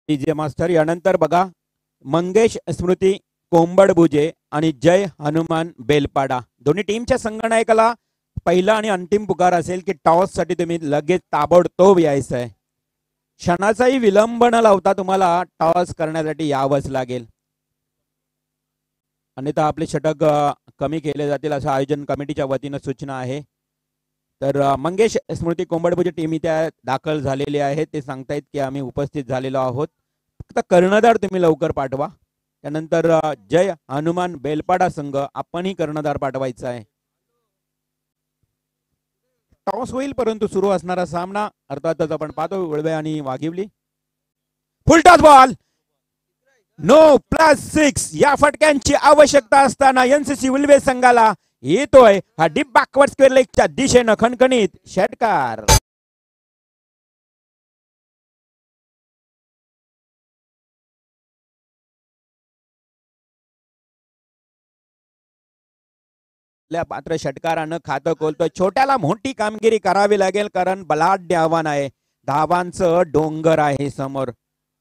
जे मास्टर. यानंतर बघा मंगेश स्मृती कोंबडबुजे आणि जय हनुमान बेलपाडा. दोन्ही टीमच्या संगणकाला पहिला आणि अंतिम पुकार असेल की टॉस साठी तुम्ही लगेच ताबडतोब यायचं आहे. क्षणाचाही विलंब न लावता तुम्हाला टॉस करण्यासाठी यावंच लागेल, अन्यथा आपले षटक कमी केले जातील असं आयोजन कमिटीच्या वतीनं सूचना आहे. तर मंगेश स्मृती कोंबडबुजे टीम इथे दाखल झालेली आहे. ते सांगतायत की आम्ही उपस्थित झालेलो आहोत. फक्त कर्णधार तुम्ही लवकर पाठवा. त्यानंतर जय हनुमान बेलपाडा संघ आपणही कर्णधार पाठवायचा आहे. टॉस होईल, परंतु सुरू असणारा सामना अर्थातच आपण पाहतो उल्वे आणि Waghivali. Full toss ball. No +6 या फटक्यांची आवश्यकता असताना NCC उल्वे संघाला येतोय हा डीप बॅकवर्ड स्क्वेअर लेगच्या दिशेनं खणखणीत षटकार. पात्र षटकारानं खातं खोलतोय. छोट्याला मोठी कामगिरी करावी लागेल, कारण बलाढ्य आव्हान आहे. धावांचं डोंगर आहे समोर,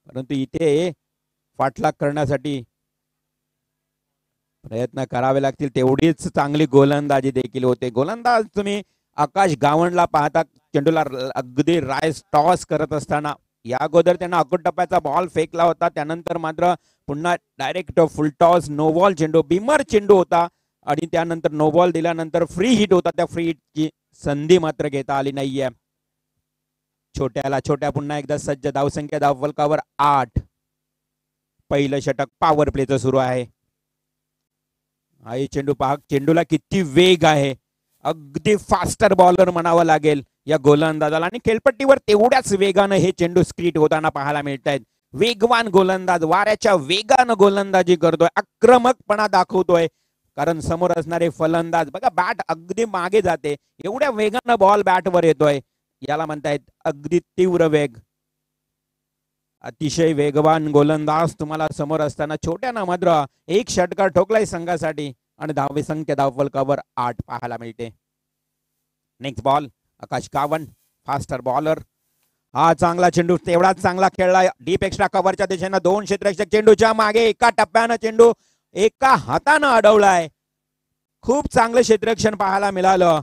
परंतु इथे पाठलाग करण्यासाठी प्रयत्न करावे लागतील. तेवढीच चांगली गोलंदाजी देखील होते. गोलंदाज तुम्ही आकाश गावंडला पाहता चेंडूला अगदी राईस टॉस करत असताना या अगोदर त्यांना अकोट टप्प्याचा बॉल फेकला होता, त्यानंतर मात्र पुन्हा direct full toss no ball चेंडू, बिमर चेंडू होता आणि त्यानंतर नो बॉल दिल्यानंतर फ्री हिट होता. त्या फ्री हिटची संधी मात्र घेता आली नाहीये. छोट्या पुन्हा एकदा सज्ज, धावसंख्या धावफलकावर 8. पहिलं षटक पॉवर प्लेचं सुरू आहे. चेंडू पहा, चेंडूला किती वेग आहे, अगदी फास्टर बॉलर म्हणावं लागेल या गोलंदाजाला आणि खेळपट्टीवर तेवढ्याच वेगानं हे चेंडू स्क्रीट होताना पाहायला मिळत आहेत. वेगवान गोलंदाज वाऱ्याच्या वेगानं गोलंदाजी करतोय, आक्रमकपणा दाखवतोय, कारण समोर असणारे फलंदाज बघा बॅट अगदी मागे जाते, एवढ्या वेगानं बॉल बॅटवर येतोय, याला म्हणतायत अगदी तीव्र वेग. अतिशय वेगवान गोलंदाज तुम्हाला समोर असताना छोट्यानं मात्र एक षटकार ठोकलाय संघासाठी आणि धावे संख्या धावफलकावर 8 पाहायला मिळते. नेक्स्ट बॉल आकाश गावंड, फास्टर बॉलर. हा चांगला चेंडू, तेवढाच चांगला खेळला डीप एक्स्ट्रा कव्हरच्या दिशेनं. 2 क्षेत्ररक्षक चेंडूच्या मागे, एका टप्प्यानं चेंडू एका हातानं अडवलाय. खूप चांगलं क्षेत्ररक्षण पाहायला मिळालं.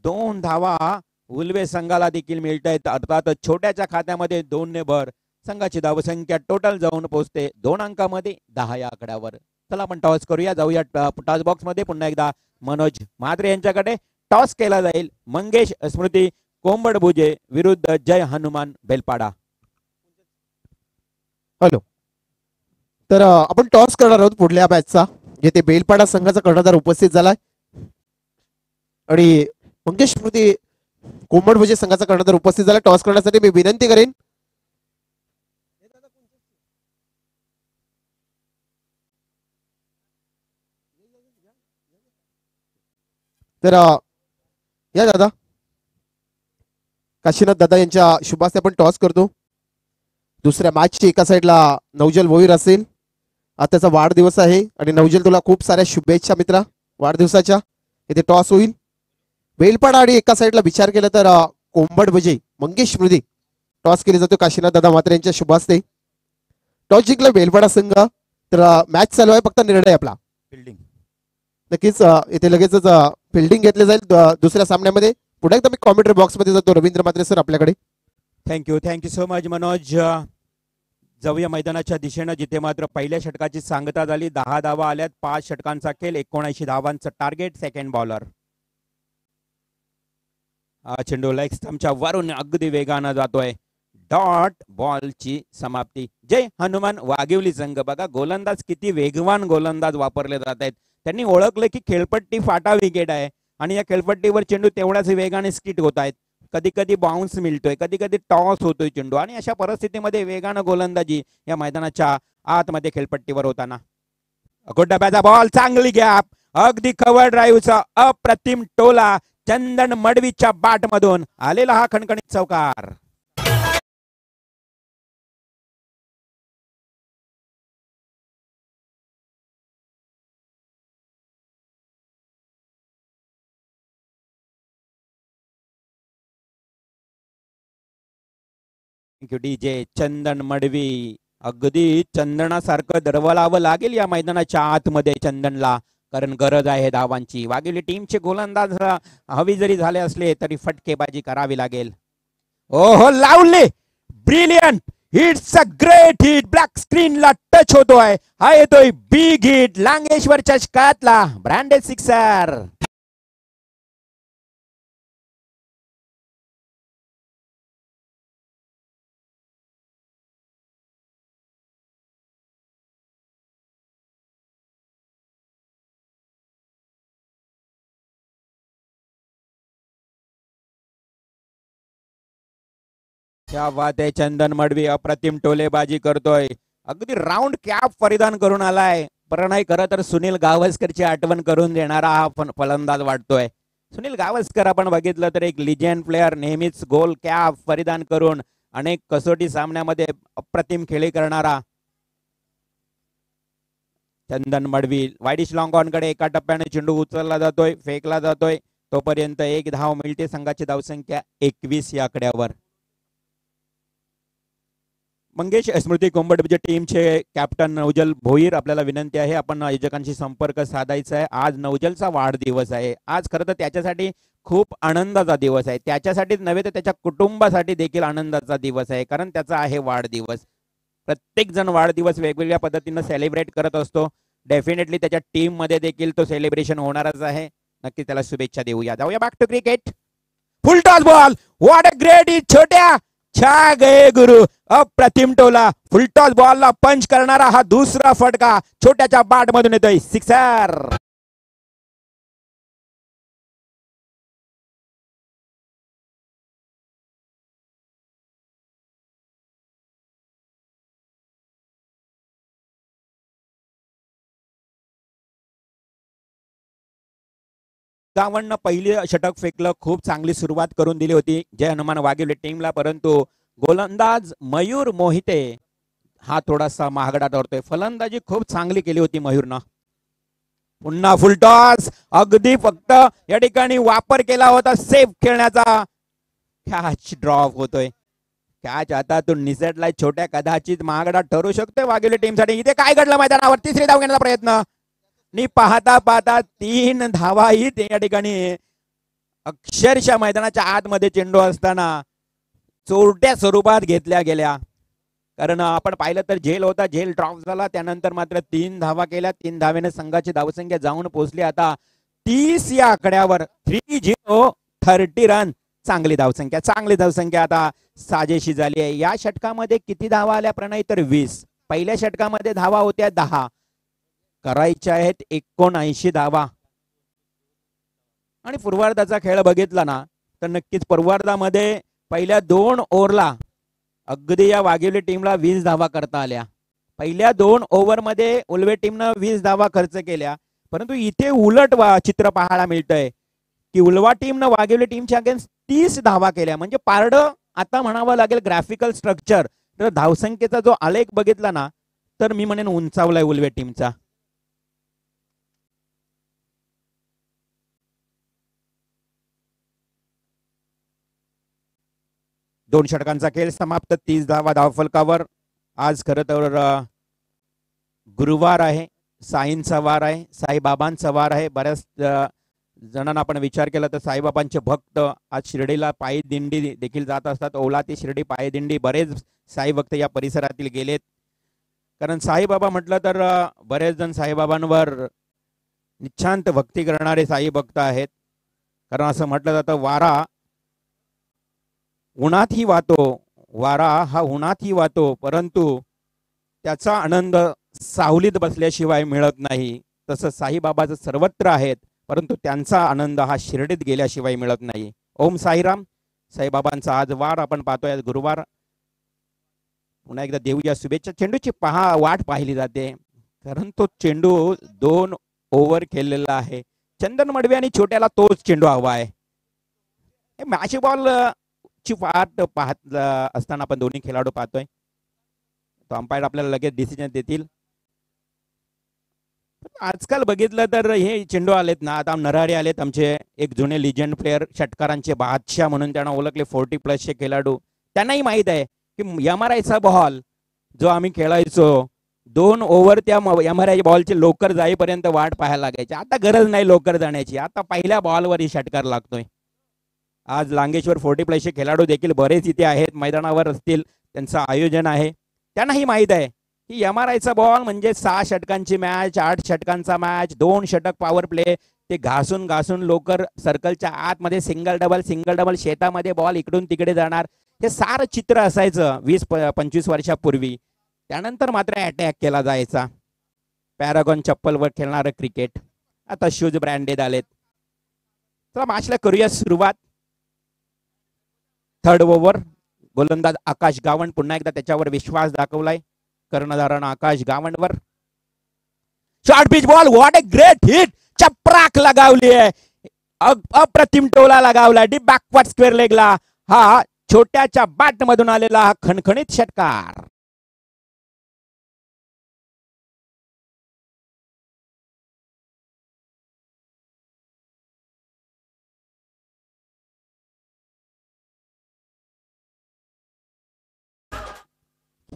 2 धावा उल्वे संघाला देखील मिळत आहेत. अर्थात छोट्याच्या खात्यामध्ये 2 ने भर. संघाची धावसंख्या टोटल जाऊन पोहोचते 2 अंकामध्ये 10 या आकड्यावर. चला आपण टॉस करूया, जाऊया टॉस बॉक्स मध्ये. पुन्हा एकदा मनोज म्हात्रे यांच्याकडे टॉस केला जाईल. मंगेश स्मृती कोंबडभुजे विरुद्ध जय हनुमान बेलपाडा. हॅलो, तर आपण टॉस करणार आहोत पुढल्या मॅचचा. येथे बेलपाडा संघाचा कर्णधार उपस्थित झालाय आणि मंगेश स्मृती कोंबडभुजे संघाचा कर्णधार उपस्थित झाला. टॉस करण्यासाठी मी विनंती करेन तर या दादा, काशीनाथ दादा यांच्या शुभास्ते आपण टॉस करतो. दुसऱ्या मॅचची एका साईडला नवजल भोईर असेल. आज त्याचा वाढदिवस आहे आणि नवजल तुला खूप साऱ्या शुभेच्छा मित्रा वाढदिवसाच्या. इथे टॉस होईल बेलपाडा आणि एका साईडला विचार केला तर कोंबडभुजे मंगेश स्मृती. टॉस केली जातो काशीनाथ दादा म्हात्रे यांच्या शुभास्ते. टॉस जिंकला बेलपाडा संघ. तर मॅच चालू आहे, फक्त निर्णय आपला फिल्डिंग. नक्कीच इथे लगेचच फिल्डिंग घेतली जाईल दुसऱ्या सामन्यामध्ये. पुढे एकदा मी कॉमेंट्री बॉक्स मध्ये जातो. रवींद्र म्हात्रे सर आपल्याकडे. Thank you so much Manoj. जाऊया मैदानाच्या दिशेनं, जिथे मात्र पहिल्या षटकाची सांगता झाली. 10 धावा आल्यात, 5 षटकांचा खेळ, 79 धावांचं टार्गेट. सेकंड बॉलर चेंडू लेग स्टंपच्या वरून अगदी वेगानं जातोय. डॉट बॉलची समाप्ती. जय हनुमान वाघिवली संघ. बघा गोलंदाज किती वेगवान गोलंदाज वापरले जात आहेत. त्यांनी ओळखलं की खेळपट्टी फाटा विकेट आहे आणि या खेळपट्टीवर चेंडू तेवढ्याच वेगाने स्किट होत आहेत. कधी कधी बाउन्स मिळतोय, कधी कधी टॉस होतोय चेंडू, आणि अशा परिस्थितीमध्ये वेगानं गोलंदाजी या मैदानाच्या आतमध्ये खेळपट्टीवर होताना. डब्याचा बॉल, चांगली गॅप, अगदी कव्हर ड्राईव्हचा अप्रतिम टोला चंदन मडवीच्या बॅट मधून आलेला हा खणखणीत चौकार. डीजे चंदन मडवी. अगदी चंदनासारखं दरवलावं लागेल या मैदानाच्या आतमध्ये चंदनला, कारण गरज आहे धावांची. वाघिवली टीमचे गोलंदाज हवी जरी झाले असले तरी फटकेबाजी करावी लागेल. ओहो, लावले, brilliant, it's a great hit. Black स्क्रीनला टच होतोय. हा येतोय बिग हिट, लांगेश्वरच्या शतकातला ब्रँडेड सिक्सर. क्या बात आहे, चंदन मडवी अप्रतिम टोलेबाजी करतोय. अगदी राऊंड कॅप परिधान करून आलाय. पण नाही, खरं तर सुनील गावस्करची आठवण करून देणारा हा फलंदाज वाटतोय. सुनील गावस्कर आपण बघितलं तर एक लिजेंड प्लेअर, नेहमीच गोल कॅप परिधान करून अनेक कसोटी सामन्यामध्ये अप्रतिम खेळी करणारा चंदन मडवी. वाईडिश लॉंग ऑन कडे एका टप्प्याने चेंडू उचलला जातोय, फेकला जातोय. तोपर्यंत 1 धाव मिळते. संघाची धावसंख्या 21 या आकड्यावर. मंगेश स्मृती कोंबडीच्या टीमचे कॅप्टन नवजल भोईर, आपल्याला विनंती आहे आपण आयोजकांशी संपर्क साधायचा आहे. आज नवजलचा वाढदिवस आहे. आज खरं तर त्याच्यासाठी खूप आनंदाचा दिवस आहे. त्याच्यासाठीच नव्हे तर त्याच्या कुटुंबासाठी देखील आनंदाचा दिवस आहे, कारण त्याचा आहे वाढदिवस. प्रत्येक जण वाढदिवस वेगवेगळ्या पद्धतीनं सेलिब्रेट करत असतो. डेफिनेटली त्याच्या टीम मध्ये देखील तो सेलिब्रेशन होणारच आहे. नक्की त्याला शुभेच्छा देऊया. जाऊया back to cricket. Full toss ball, what a great is छोट्या, छा गए गुरु. अप्रतिम टोला, फुलटॉस बॉलला पंच करणारा हा दुसरा फटका छोट्याच्या बॅट मधून येतोय, सिक्सर. गावणनं पहिली षटक फेकलं, खूप चांगली सुरुवात करून दिली होती जय हनुमान वाघिवले टीमला, परंतु गोलंदाज मयूर मोहिते हा थोडासा महागडा ठरतोय. फलंदाजी खूप चांगली केली होती मयूरनं. पुन्हा फुलटॉस, अगदी फक्त या ठिकाणी वापर केला होता सेफ खेळण्याचा. कॅच ड्रॉप होतोय. कॅच आता तो निसटलाय छोट्या, कदाचित महागडा ठरू शकतोय वाघिवले टीमसाठी. इथे काय घडलं मैदानावर, तिसरी धाव घेण्याचा प्रयत्न नि पाहता पाहता 3 धावाही या ठिकाणी अक्षरशः मैदानाच्या आतमध्ये चेंडू असताना चोरट्या स्वरूपात घेतल्या गेल्या. कारण आपण पाहिलं तर झेल होता, झेल ड्रॉप झाला, त्यानंतर मात्र 3 धावा केल्या. 3 धावेने संघाची धावसंख्या जाऊन पोहोचली आता 30 या आकड्यावर. 30 रन, चांगली धावसंख्या आता साजेशी झाली आहे. या षटकामध्ये किती धावा आल्या प्रणय, तर 20. पहिल्या षटकामध्ये धावा होत्या 10, करायच्या आहेत 79 धावा. आणि पूर्वार्धाचा खेळ बघितला ना तर नक्कीच पूर्वार्धामध्ये पहिल्या 2 ओव्हरला अगदी या वाघिवली टीमला 20 धावा करता आल्या. पहिल्या 2 ओव्हरमध्ये उलवे टीमनं 20 धावा खर्च केल्या, परंतु इथे उलट चित्र पाहायला मिळतंय की उलवा टीमनं वाघिवली टीमच्या अगेन्स्ट 30 धावा केल्या. म्हणजे पारडं आता म्हणावं लागेल ग्राफिकल स्ट्रक्चर, तर धावसंख्येचा जो आलेख बघितला ना तर मी म्हणेन उंचावलाय उलवे टीमचा. दोन षटकांचा खेळ समाप्त, 30 धावा धावफलकावर. आज खरं तर गुरुवार आहे, साईंचा वार आहे, साईबाबांचा वार आहे. बऱ्याच जणांना आपण विचार केला तर साईबाबांचे भक्त आज शिर्डीला पायी दिंडी देखील जात असतात. ओला ते शिर्डी पायी दिंडी, बरेच साई भक्त या परिसरातील गेलेत. कारण साईबाबा म्हटलं तर बरेच जण साईबाबांवर निच्छांत भक्ती करणारे साई भक्त आहेत. कारण असं म्हटलं जातं वारा उन्हातही वाहतो, वारा हा उन्हातही वाहतो, परंतु त्याचा आनंद सावलीत बसल्याशिवाय मिळत नाही. तसं साईबाबाचं सर्वत्र आहेत, परंतु त्यांचा आनंद हा शिर्डीत गेल्याशिवाय मिळत नाही. ओम साईराम. साईबाबांचा आज वार आपण पाहतोय, आज गुरुवार. पुन्हा एकदा देऊया शुभेच्छा. चेंडूची वाट पाहिली जाते, कारण तो चेंडू 2 ओव्हर खेळलेला आहे. चंदन मडवी आणि छोट्याला तोच चेंडू हवा आहे. मॅच बॉल ची वाट पाहत असताना आपण दोन्ही खेळाडू पाहतोय. तो अंपायर आपल्याला लगेच डिसिजन देतील. आजकाल बघितलं तर हे चेंडू आलेत ना, आता नरहरी आलेत, आमचे एक जुने लिजंड प्लेयर, षटकारांचे बादशाह म्हणून त्यांना ओळखले, 40+ खेळाडू. त्यांनाही माहित आहे की एमआरआयचा बॉल जो आम्ही खेळायचो 2 ओव्हर त्या एमआरआय बॉलचे लवकर जाईपर्यंत वाट पाहायला लागायची. आता गरज नाही लवकर जाण्याची, आता पहिल्या बॉलवर ही षटकार लागतोय. आज लांगेश्वर 40+ खेळाडू देखील बरेच इथे आहेत, मैदानावर असतील, त्यांचं आयोजन आहे. त्यांनाही माहित आहे की एमआरआयचा बॉल म्हणजे 6 षटकांची मॅच, 8 षटकांचा मॅच, 2 षटक पॉवर प्ले, ते घासून घासून लवकर सर्कलच्या आतमध्ये सिंगल डबल शेतामध्ये बॉल इकडून तिकडे जाणार, हे सारं चित्र असायचं 20-25 वर्षापूर्वी. त्यानंतर मात्र अटॅक केला जायचा. पॅरागॉन चप्पलवर खेळणारं क्रिकेट, आता शूज ब्रँडेड आलेत. चला मॅचला करूया सुरुवात. 3rd over. गोलंदाज आकाश गावंड, पुन्हा एकदा त्याच्यावर विश्वास दाखवलाय कर्णधारानं आकाश गावंडवर. Short pitch ball, what a great hit, चपराक लगावली आहे, अप्रतिम टोला लगावला डीप बॅकवर्ड स्क्वेअर लेगला. हा छोट्याच्या बॅट मधून आलेला हा खणखणीत षटकार.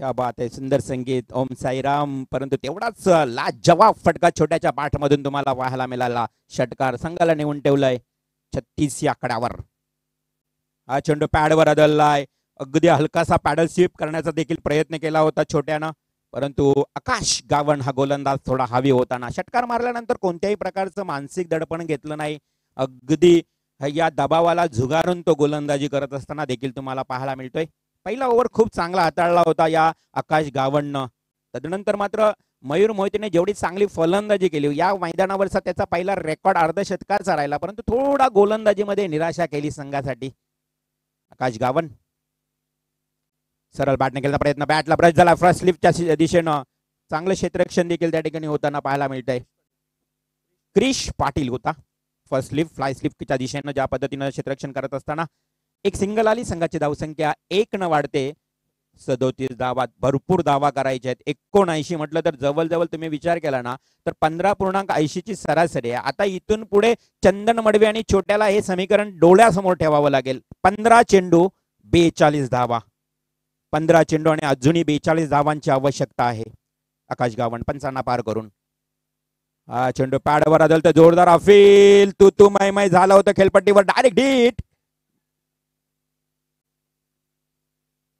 क्या बात आहे, सुंदर संगीत, ओम साईराम. परंतु तेवढाच लाजवाब फटका छोट्याच्या पाठमधून तुम्हाला पाहायला मिळाला. षटकार संघाला नेऊन ठेवलाय 36 या आकड्यावर. हा चेंडू पॅडवर आदळलाय. अगदी हलकासा पॅडल स्वीप करण्याचा देखील प्रयत्न केला होता छोट्यानं, परंतु आकाश गावण हा गोलंदाज थोडा हवी होताना. षटकार मारल्यानंतर कोणत्याही प्रकारचं मानसिक दडपण घेतलं नाही. अगदी या दबावाला झुगारून तो गोलंदाजी करत असताना देखील तुम्हाला पाहायला मिळतोय. पहिला ओव्हर खूप चांगला हाताळला होता या आकाश गावणनं. तदनंतर मात्र मयूर मोहितेने जेवढी चांगली फलंदाजी केली या मैदानावरचा त्याचा पहिला रेकॉर्ड अर्धशतकारचा राहिला, परंतु थोडा गोलंदाजीमध्ये निराशा केली संघासाठी. आकाश गावण सरळ बॅटने केलेला प्रयत्न, बॅटला ब्रश झाला फर्स्ट स्लिपच्या दिशेनं. चांगलं क्षेत्ररक्षण देखील त्या ठिकाणी होताना पाहायला मिळतंय. क्रिश पाटील होता फर्स्ट स्लिप फ्लाय स्लिपच्या दिशेनं ज्या पद्धतीनं क्षेत्ररक्षण करत असताना एक सिंगल आली. संघाची धावसंख्या 1 न वाढते. 37 धावात भरपूर धावा करायच्या आहेत. 79 म्हटलं तर जवळजवळ तुम्ही विचार केला ना तर 15.80 ची सरासरी आहे. आता इथून पुढे चंदन मडवी आणि छोट्याला हे समीकरण डोळ्यासमोर ठेवावं लागेल. 15 चेंडू 42 धावा, 15 चेंडू आणि अजूनही 42 धावांची आवश्यकता आहे. आकाश गावण 55 पार करून हा चेंडू पॅडवर आदळतं. जोरदार अपील तू माय झालं होतं खेळपट्टीवर डायरेक्ट हिट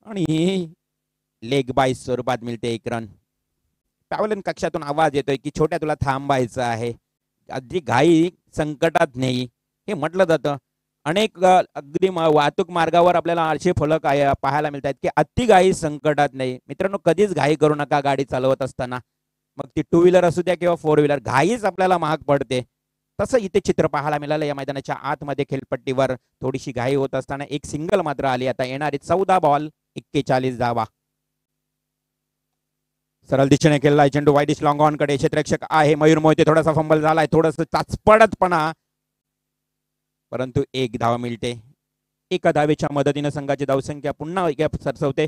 आणि लेग बाय स्वरूपात मिळते 1 रन. पॅव्हलियन कक्षातून आवाज येतोय की छोट्या तुला थांबायचं आहे, अगदी घाई संकटात नाही हे म्हटलं जातं. अनेक अगदी वाहतूक मार्गावर आपल्याला असे फलक पाहायला मिळतात की अति घाई संकटात नाही. मित्रांनो, कधीच घाई करू नका गाडी चालवत असताना, मग ती 2 व्हीलर असू द्या किंवा 4 व्हीलर. घाईच आपल्याला महाग पडते. तसं इथे चित्र पाहायला मिळालं. या मैदानाच्या आतमध्ये खेळपट्टीवर थोडीशी घाई होत असताना एक सिंगल मात्र आली. आता येणारी 14 बॉल 41 धावा. सरळ दिशेने केलेला चेंडू वाईडिश लॉंग ऑन कडे. क्षेत्ररक्षक आहे मयूर मोहिते. थोडासा फंबल झालाय, थोडस चाचपडतपणा, परंतु 1 धाव मिळते. एका धावेच्या मदतीने संघाची धावसंख्या पुन्हा सरसवते.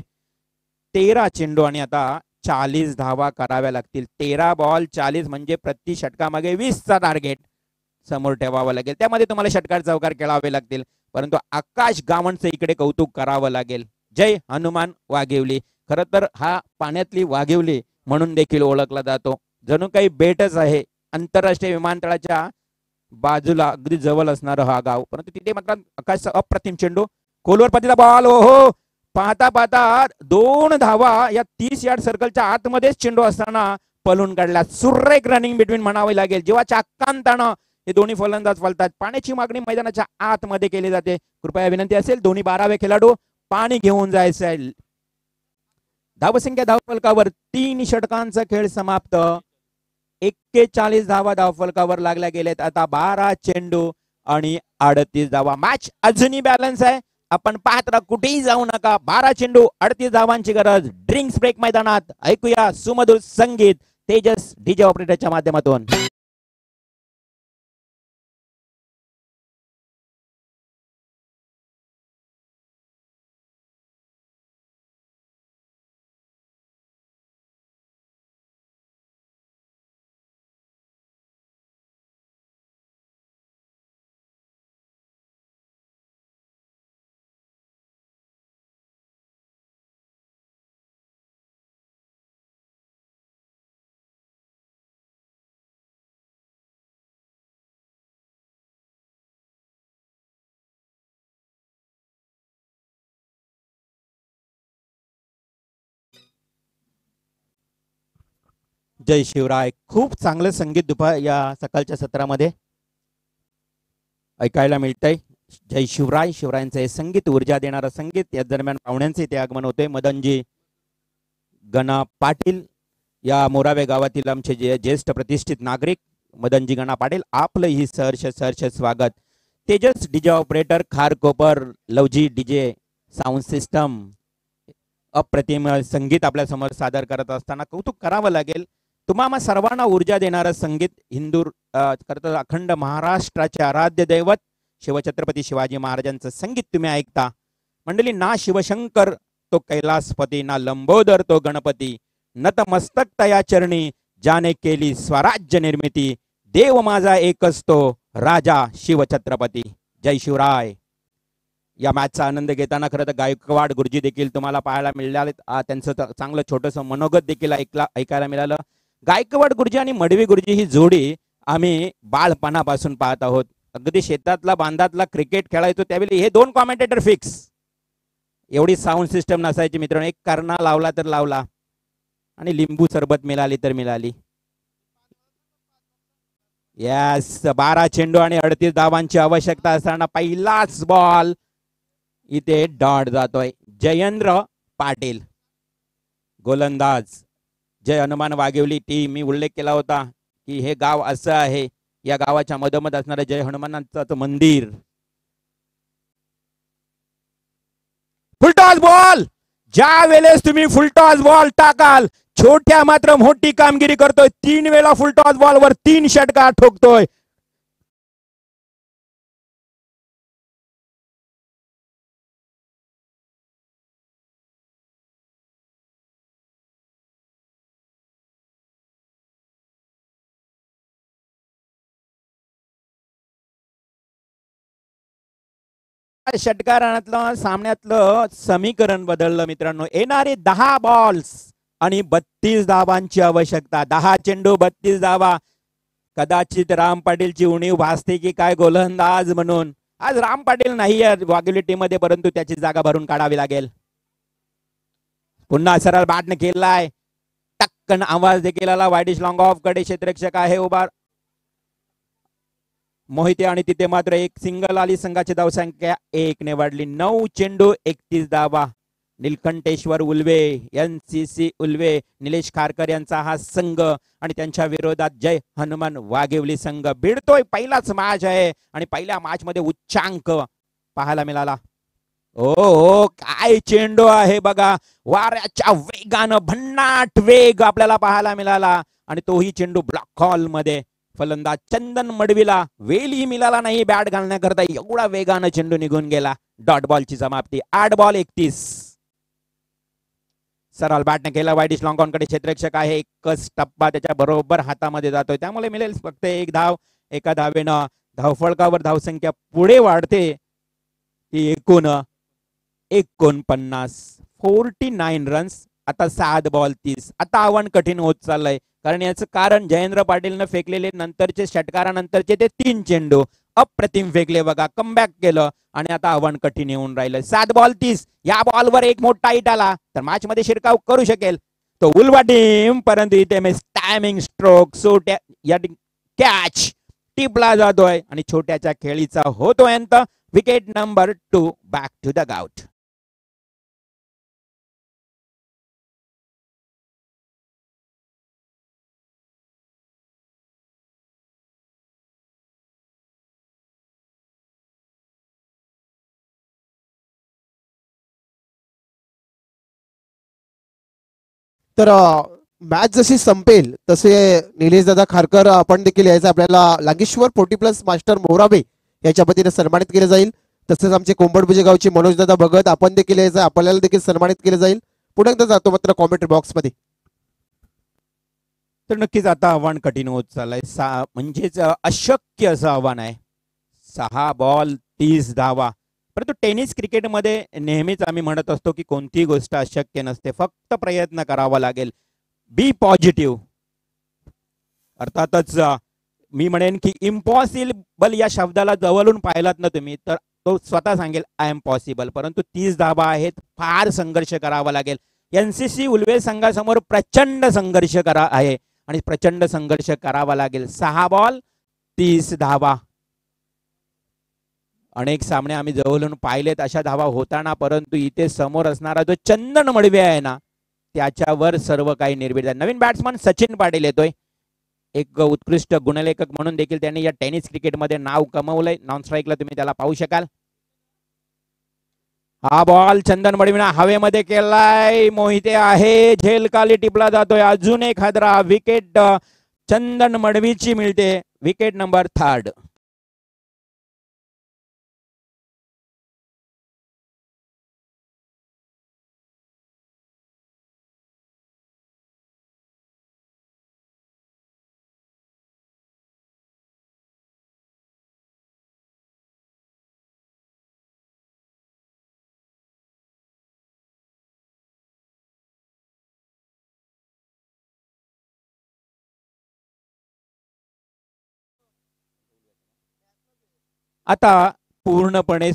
13 चेंडू आणि आता 40 धावा कराव्या लागतील. 13 बॉल 40 म्हणजे प्रति षटकामागे 20चा टार्गेट समोर ठेवावं लागेल. त्यामध्ये तुम्हाला षटकार चौकार खेळावे लागतील, परंतु आकाश गावणचं इकडे कौतुक करावं लागेल. जय हनुमान वाघेवली. खरं तर हा पाण्यातली वाघेवली म्हणून देखील ओळखला जातो. जणू काही बेटच आहे. आंतरराष्ट्रीय विमानतळाच्या बाजूला अगदी जवळ असणार हा गाव, परंतु तिथे मात्र आकाश अप्रतिम चेंडू खोलवर पतीला बॉल. हो पाहता पाहता 2 धावा या 30 यार्ड सर्कलच्या आतमध्येच चेंडू असताना पळून काढला. सुरेख रनिंग बिटवीन म्हणावे लागेल. जेव्हा चाकांतानं हे दोन्ही फलंदाज फलतात. पाण्याची मागणी मैदानाच्या आतमध्ये केली जाते. कृपया विनंती असेल दोन्ही 12वे खेळाडू पाणी घेऊन जायचं आहे. धावसंख्या धावफलकावर 3 षटकांचा खेळ समाप्त. 41 धावा धावफलकावर लागल्या गेलेत. आता 12 चेंडू आणि 38 धावा. मॅच अजूनही बॅलन्स आहे. आपण पाहत राहा, कुठेही जाऊ नका. 12 चेंडू 38 धावांची गरज. ड्रिंक्स ब्रेक मैदानात ऐकूया सुमधुर संगीत तेजस डीजे ऑपरेटरच्या माध्यमातून. जय शिवराय. खूप चांगलं संगीत दुपार या सकाळच्या सत्रामध्ये ऐकायला मिळतंय. जय शिवराय. शिवरायांचं हे संगीत ऊर्जा देणारं संगीत. या दरम्यान पाहुण्यांचे इथे आगमन होते. मदनजी गणा पाटील या मोरावे गावातील आमचे ज्येष्ठ प्रतिष्ठित नागरिक मदनजी गणा पाटील, आपलं ही सहर्ष स्वागत. Tejas DJ operator Kharkopar, Lavji DJ sound system अप्रतिम संगीत आपल्या समोर सादर करत असताना कौतुक करावं लागेल. तुम्हाला सर्वांना ऊर्जा देणारं संगीत हिंदू करता अखंड महाराष्ट्राचे आराध्य दैवत शिवछत्रपती शिवाजी महाराजांचं संगीत तुम्ही ऐकता. मंडळी, ना शिवशंकर तो कैलासपती, ना लंबोदर तो गणपती, नतमस्तक तया चरणी ज्याने केली स्वराज्य निर्मिती, देव माझा एकच तो राजा शिवछत्रपती. जय शिवराय. या मॅचचा आनंद घेताना खरं तर गायकवाड गुरुजी देखील तुम्हाला पाहायला मिळाले. त्यांचं चांगलं छोटंसं मनोगत देखील ऐकायला मिळालं. गायकवाड गुरुजी आणि मडवी गुरुजी ही जोडी आम्ही बाळपणापासून पाहत आहोत. अगदी शेतातला बांधातला क्रिकेट खेळायचो त्यावेळी हे दोन कॉमेंटेटर फिक्स. एवढी साऊंड सिस्टम नसायची मित्रांनो. एक कर्णा लावला तर लावला आणि लिंबू सरबत मिळाली तर मिळाली. यस, 12 चेंडू आणि 38 धावांची आवश्यकता असताना पहिलाच बॉल इथे डॉट जातोय. जयेंद्र पाटील गोलंदाज. जय हनुमान वाघेवली टीम, मी उल्लेख केला होता की हे गाव असं आहे, या गावाच्या मधोमध असणारं जय हनुमानांचं मंदिर. Full toss ball. ज्या वेळेस तुम्ही फुलटॉस बॉल टाकाल, छोट्या मात्र मोठी कामगिरी करतोय. 3 वेळा फुलटॉस बॉल वर 3 षटकार ठोकतोय. षटकारातलं सामन्यातलं समीकरण बदललं मित्रांनो. येणारे 10 बॉल्स आणि 32 धावांची आवश्यकता. 10 चेंडू 32 धावा. कदाचित राम पाटीलची उणीव भासते की काय गोलंदाज म्हणून. आज राम पाटील नाही आहे वाघेवली टीम मध्ये, परंतु त्याची जागा भरून काढावी लागेल. पुन्हा सरळ बॅटने केलाय. टक्कन आवाज देखील आला. वाईडिश लॉंग ऑफ कडे क्षेत्ररक्षक आहे उभा मोहिते आणि तिथे मात्र एक सिंगल आली. संघाची धावसंख्या 1 ने वाढली. 9 चेंडू 31 धावा. नीलकंठेश्वर उल्वे, NCC उल्वे, निलेश खारकर यांचा हा संघ आणि त्यांच्या विरोधात जय हनुमान वाघेवली संघ भिडतोय. पहिलाच मॅच आहे आणि पहिल्या मॅच मध्ये उच्चांक पाहायला मिळाला. ओ काय चेंडू आहे बघा. वाऱ्याच्या वेगानं भन्नाट वेग आपल्याला पाहायला मिळाला आणि तोही चेंडू ब्लॉक हॉल मध्ये. फलंदाज चंदन मडवीला वेलही मिळाला नाही बॅट घालण्याकरता. एवढा वेगानं चेंडू निघून गेला. डॉट बॉलची समाप्ती. 8 बॉल 31. सरळ बॅटने केला. वाईडिश लॉंग ऑन कडे क्षेत्ररक्षक आहे. एकच टप्पा त्याच्या बरोबर हातामध्ये जातोय, त्यामुळे मिळेल फक्त 1 धाव. एका धावेनं धावफलकावर धावसंख्या पुढे वाढते ती एकूण 49 रन्स. आता 7 बॉल 30. आता आव्हान कठीण होत चाललंय, कारण याचं कारण जयेंद्र पाटीलनं फेकलेले नंतरचे षटकारानंतरचे ते 3 चेंडू अप्रतिम फेकले बघा. कमबॅक केलं आणि आता आव्हान कठीण येऊन राहिलं. 7 बॉल 30. या बॉलवर एक मोठा हिट आला तर मॅच मध्ये शिरकाव करू शकेल तो उल्वा टीम, परंतु इथे मिस टायमिंग स्ट्रोक. या कॅच टिपला जातोय आणि छोट्याच्या खेळीचा होतोय अंत. Wicket number 2 back to the गाउट. तर मॅच जशी संपेल तसे निलेश दादा खारकर आपण देखील यायचं आपल्याला लांगेश्वर 40+ मास्टर मोराबे याच्या वतीने सन्मानित केलं जाईल. तसेच आमचे कोंबडबुजे गावचे मनोज दादा भगत आपण देखील यायचं, आपल्याला देखील सन्मानित केलं जाईल. पुढे एकदा जातो मात्र कॉमेंट्री बॉक्स मध्ये. तर नक्कीच आता आव्हान कठीण होत चाललंय. म्हणजेच अशक्य असं आव्हान आहे. 6 बॉल 30 धावा. परंतु टेनिस क्रिकेटमध्ये नेहमीच आम्ही म्हणत असतो की कोणतीही गोष्ट अशक्य नसते, फक्त प्रयत्न करावा लागेल. बी पॉझिटिव्ह. अर्थातच मी म्हणेन की इम्पॉसिबल या शब्दाला जवळून पाहिलात ना तुम्ही तर तो स्वतः सांगेल आय एम पॉसिबल. परंतु 30 धावा आहेत. फार संघर्ष करावा लागेल. NCC उल्वे संघासमोर प्रचंड संघर्ष आहे आणि प्रचंड संघर्ष करावा लागेल. 6 बॉल 30 धावा. अनेक सामने आम्ही जवळून पाहिलेत अशा धावा होताना, परंतु इथे समोर असणारा जो चंदन मडवी आहे ना त्याच्यावर सर्व काही निर्भीड आहे. नवीन बॅट्समन सचिन पाटील येतोय. एक उत्कृष्ट गुणलेखक म्हणून देखील त्यांनी या टेनिस क्रिकेटमध्ये नाव कमवलंय. नॉन स्ट्राईकला तुम्ही त्याला पाहू शकाल. हा बॉल चंदन मडवीना हवेमध्ये केलाय. मोहिते आहे. झेल खाली टिपला जातोय. अजून एक हादरा. विकेट चंदन मडवीची मिळते. Wicket number 3. आता पूर्णपणे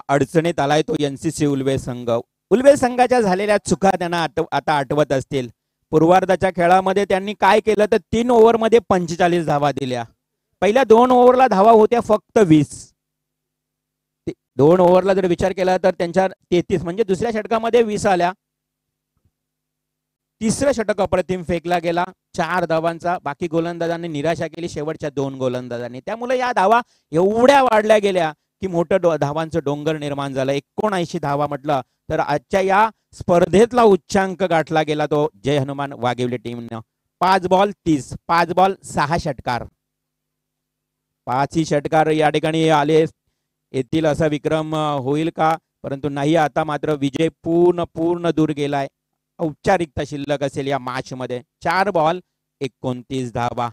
अडचणीत आलाय तो NCC उल्वे संघ. उल्वे संघाच्या झालेल्या चुका त्यांना आता आठवत असतील. पूर्वार्धाच्या खेळामध्ये त्यांनी काय केलं तर 3 ओव्हरमध्ये 45 धावा दिल्या. पहिल्या 2 ओव्हरला धावा होत्या फक्त 20. 2 ओव्हरला जर विचार केला तर त्यांच्या 33 म्हणजे दुसऱ्या षटकामध्ये 20 आल्या. तिसरं षटक अप्रतिम फेकला गेला 4 धावांचा. बाकी गोलंदाजांनी निराशा केली शेवटच्या 2 गोलंदाजांनी. त्यामुळे या धावा एवढ्या वाढल्या गेल्या की मोठं धावांचं डोंगर निर्माण झालं. 79 धावा म्हटलं तर आजच्या या स्पर्धेतला उच्चांक गाठला गेला तो जय हनुमान वाघिवली टीमनं. 5 बॉल 30, 5 बॉल 6 षटकार. 5ही षटकार या ठिकाणी आले येतील असा विक्रम होईल का, परंतु नाही. आता मात्र विजय पूर्ण दूर गेलाय. औपचारिकता शिल्लक असेल या मॅच मध्ये. 4 बॉल 29 धावा,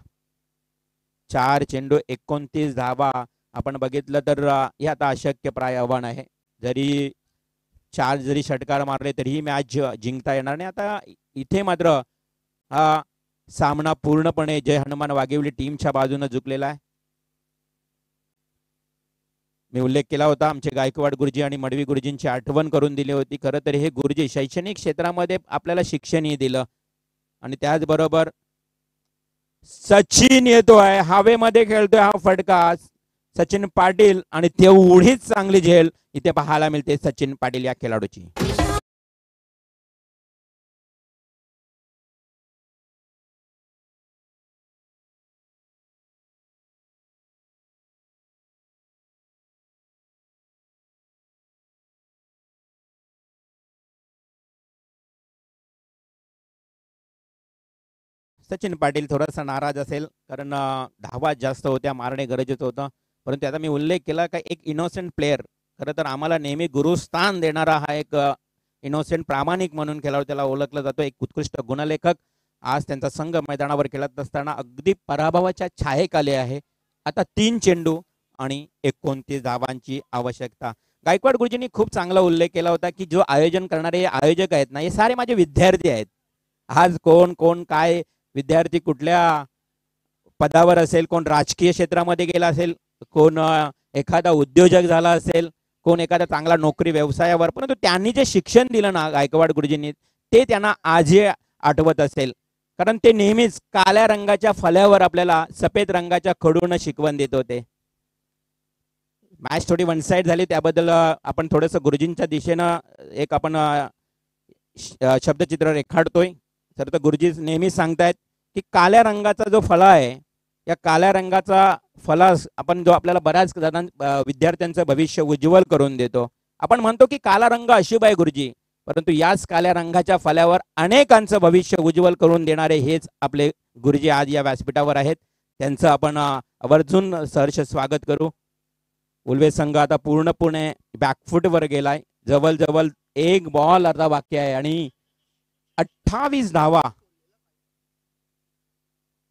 4 चेंडू 29 धावा. आपण बघितलं तर हे आता अशक्य प्राय आव्हान आहे. जरी 4 जरी षटकार मारले तरीही मॅच जिंकता येणार नाही. आता इथे मात्र हा सामना पूर्णपणे जय हनुमान वाघिवली टीमच्या बाजूने झुकलेला आहे. मी उल्लेख केला होता आमचे गायकवाड गुरुजी आणि मडवी गुरुजींची आठवण करून दिली होती. खरं तर हे गुरुजी शैक्षणिक क्षेत्रामध्ये आपल्याला शिक्षणही दिलं आणि त्याचबरोबर सचिन येतोय हवेमध्ये खेळतोय हा फटका. सचिन पाटील आणि तेवढीच चांगली झेल इथे पाहायला मिळते सचिन पाटील या खेळाडूची. सचिन पाटील थोडासा नाराज असेल कारण धावा जास्त होत्या, मारणे गरजेचं होतं. परंतु आता मी उल्लेख केला का एक इनोसेंट प्लेअर, खरं तर आम्हाला नेहमी गुरुस्थान देणारा हा एक इनोसेंट प्रामाणिक म्हणून खेळाडू त्याला ओळखला जातो. एक उत्कृष्ट गुणलेखक. आज त्यांचा संघ मैदानावर खेळत असताना अगदी पराभवाच्या छायेखाली आहे. आता 3 चेंडू आणि 29 धावांची आवश्यकता. गायकवाड गुरुजींनी खूप चांगला उल्लेख केला होता की जो आयोजन करणारे आयोजक आहेत ना हे सारे माझे विद्यार्थी आहेत. आज कोण कोण काय विद्यार्थी कुठल्या पदावर असेल, कोण राजकीय क्षेत्रामध्ये गेला असेल, कोण एखादा उद्योजक झाला असेल, कोण एखादा चांगला नोकरी व्यवसायावर, परंतु त्यांनी जे शिक्षण दिलं ना गायकवाड गुरुजींनी ते त्यांना आजही आठवत असेल. कारण ते नेहमीच काळ्या रंगाच्या फळ्यावर आपल्याला सफेद रंगाच्या खडून शिकवण देत होते. मॅच थोडी वन साइड झाली त्याबद्दल आपण थोडंसं गुरुजींच्या दिशेनं एक आपण शब्दचित्र रेखाटतोय. तर गुरुजी नेहमी सांगतायत की काळ्या रंगाचा जो फळा आहे या काळ्या रंगाचा फळा आपण जो आपल्याला बऱ्याच विद्यार्थ्यांचं भविष्य उज्ज्वल करून देतो. आपण म्हणतो की काळा रंग अशुभ आहे गुरुजी, परंतु याच काळ्या रंगाच्या फळ्यावर अनेकांचं भविष्य उज्ज्वल करून देणारे हेच आपले गुरुजी आज या व्यासपीठावर आहेत. त्यांचं आपण आवर्जून सहर्ष स्वागत करू. उल्वे संघ आता पूर्णपणे बॅकफुटवर गेलाय. जवळ 1 बॉल अर्धा बाकी आहे आणि 28 धावा,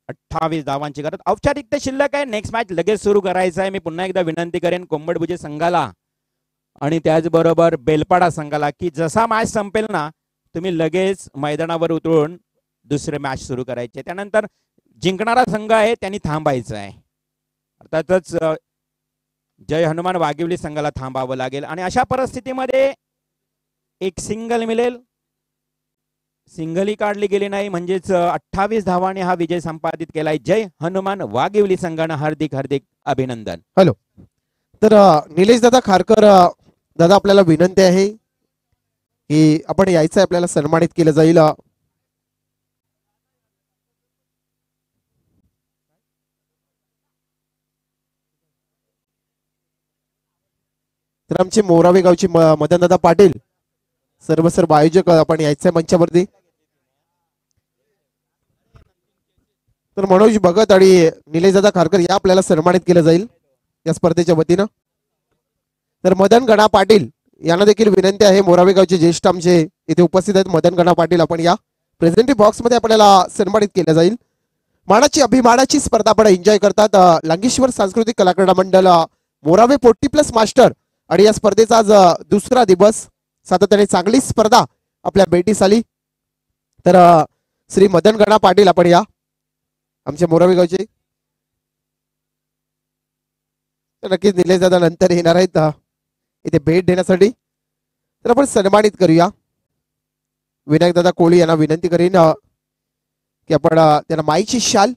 28 धावांची गरज. औपचारिकता शिल्लक आहे. नेक्स्ट मॅच लगेच सुरू करायचं आहे. मी पुन्हा एकदा विनंती करेन कोंबडभुजे संघाला आणि त्याचबरोबर बेलपाडा संघाला की जसा मॅच संपेल ना तुम्ही लगेच मैदानावर उतरून दुसरे मॅच सुरू करायचे. त्यानंतर जिंकणारा संघ आहे त्यांनी थांबायचं आहे. अर्थातच जय हनुमान वाघिवली संघाला थांबावं लागेल आणि अशा परिस्थितीमध्ये एक सिंगल मिळेल. सिंगलही काढली गेली नाही म्हणजेच 28 धावांनी हा विजय संपादित केलाय जय हनुमान वाघिवली संघानं. हार्दिक अभिनंदन. हॅलो, तर निलेश दादा खारकर दादा आपल्याला विनंती आहे की आपण यायचं, आपल्याला सन्मानित केलं जाईल. तर आमचे मोरावे गावचे मदन दादा पाटील सर्व आयोजक आपण यायचंय मंचावरती. तर मनोज भगत आणि निलेश दादा खारकर या आपल्याला सन्मानित केलं जाईल या स्पर्धेच्या वतीनं. तर मदन गणा पाटील यांना देखील विनंती आहे. मोरावे गावचे ज्येष्ठ आमचे इथे उपस्थित आहेत. मदन गणा पाटील आपण या प्रेझेंटिव्ह बॉक्स मध्ये आपल्याला सन्मानित केलं जाईल. मानाची अभिमानाची स्पर्धा आपण एन्जॉय करतात. लांगेश्वर सांस्कृतिक कलाक्रीडा मंडळ मोरावे 40+ मास्टर आणि या स्पर्धेचा आज दुसरा दिवस. सातत्याने चांगली स्पर्धा आपल्या भेटीस आली. तर श्री मदन गणा पाटील आपण या आमचे मोरावे गावचे. तर नक्कीच निलेश दादा नंतर येणार आहेत इथे भेट देण्यासाठी. तर आपण सन्मानित करूया. विनायक दादा कोळी यांना विनंती करीन की आपण त्यांना माईची शाल,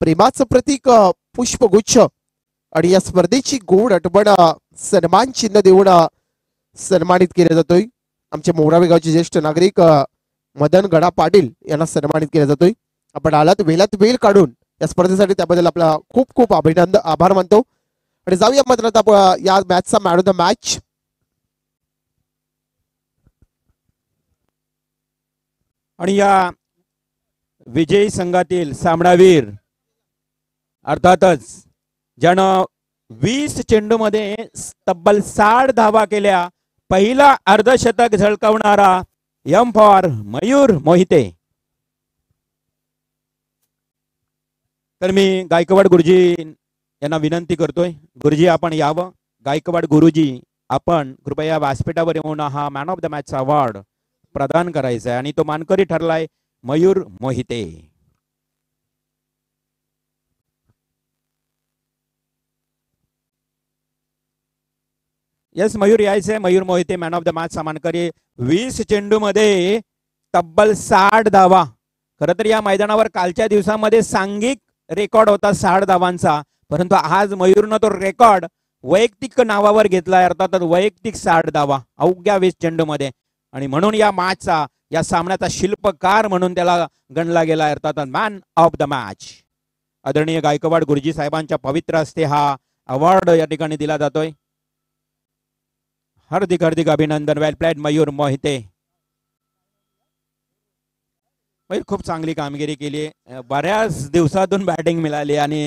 प्रेमाचं प्रतीक पुष्पगुच्छ आणि या स्पर्धेची गोड आठवण सन्मान चिन्ह देऊन सन्मानित केले जातोय. आमचे मोरावे गावचे ज्येष्ठ नागरिक मदन गडा पाटील यांना सन्मानित केला जातोय. आपण आलात वेळात वेळ काढून या स्पर्धेसाठी, त्याबद्दल आपला खूप खूप अभिनंदन, आभार मानतो. आणि जाऊया मात्र आता आपण या मॅचचा मॅन ऑफ द मॅच. आणि या विजयी संघातील सामनावीर अर्थातच ज्यानं 20 चेंडूमध्ये तब्बल 60 धावा केल्या, पहिला अर्धशतक झळकावणारा एम फॉर मयूर मोहिते. तर मी गायकवाड गुरुजी यांना विनंती करतोय, गुरुजी आपण यावं. गायकवाड गुरुजी आपण कृपया व्यासपीठावर येऊन हा man of the match award प्रदान करायचा आहे आणि तो मानकरी ठरलाय मयूर मोहिते. यस मयूर यायचंय. Mayur Mohite man of the match मानकरी. 20 चेंडू मध्ये तब्बल 60 धावा. खरं तर या मैदानावर कालच्या दिवसामध्ये सांघिक रेकॉर्ड होता 60 धावांचा, परंतु आज मयूरनं तो रेकॉर्ड वैयक्तिक नावावर घेतलाय. अर्थातच वैयक्तिक 60 धावा अवघ्या 20 चेंडू मध्ये. आणि म्हणून या मॅचचा, या सामन्याचा शिल्पकार म्हणून त्याला गणला गेला. अर्थातच मॅन ऑफ द मॅच आदरणीय गायकवाड गुरुजी साहेबांच्या पवित्र हस्ते हा अवॉर्ड या ठिकाणी दिला जातोय. हार्दिक हार्दिक अभिनंदन. वेल प्लेड मयूर मोहिते. खूप चांगली कामगिरी केली. बऱ्याच दिवसातून बॅटिंग मिळाली आणि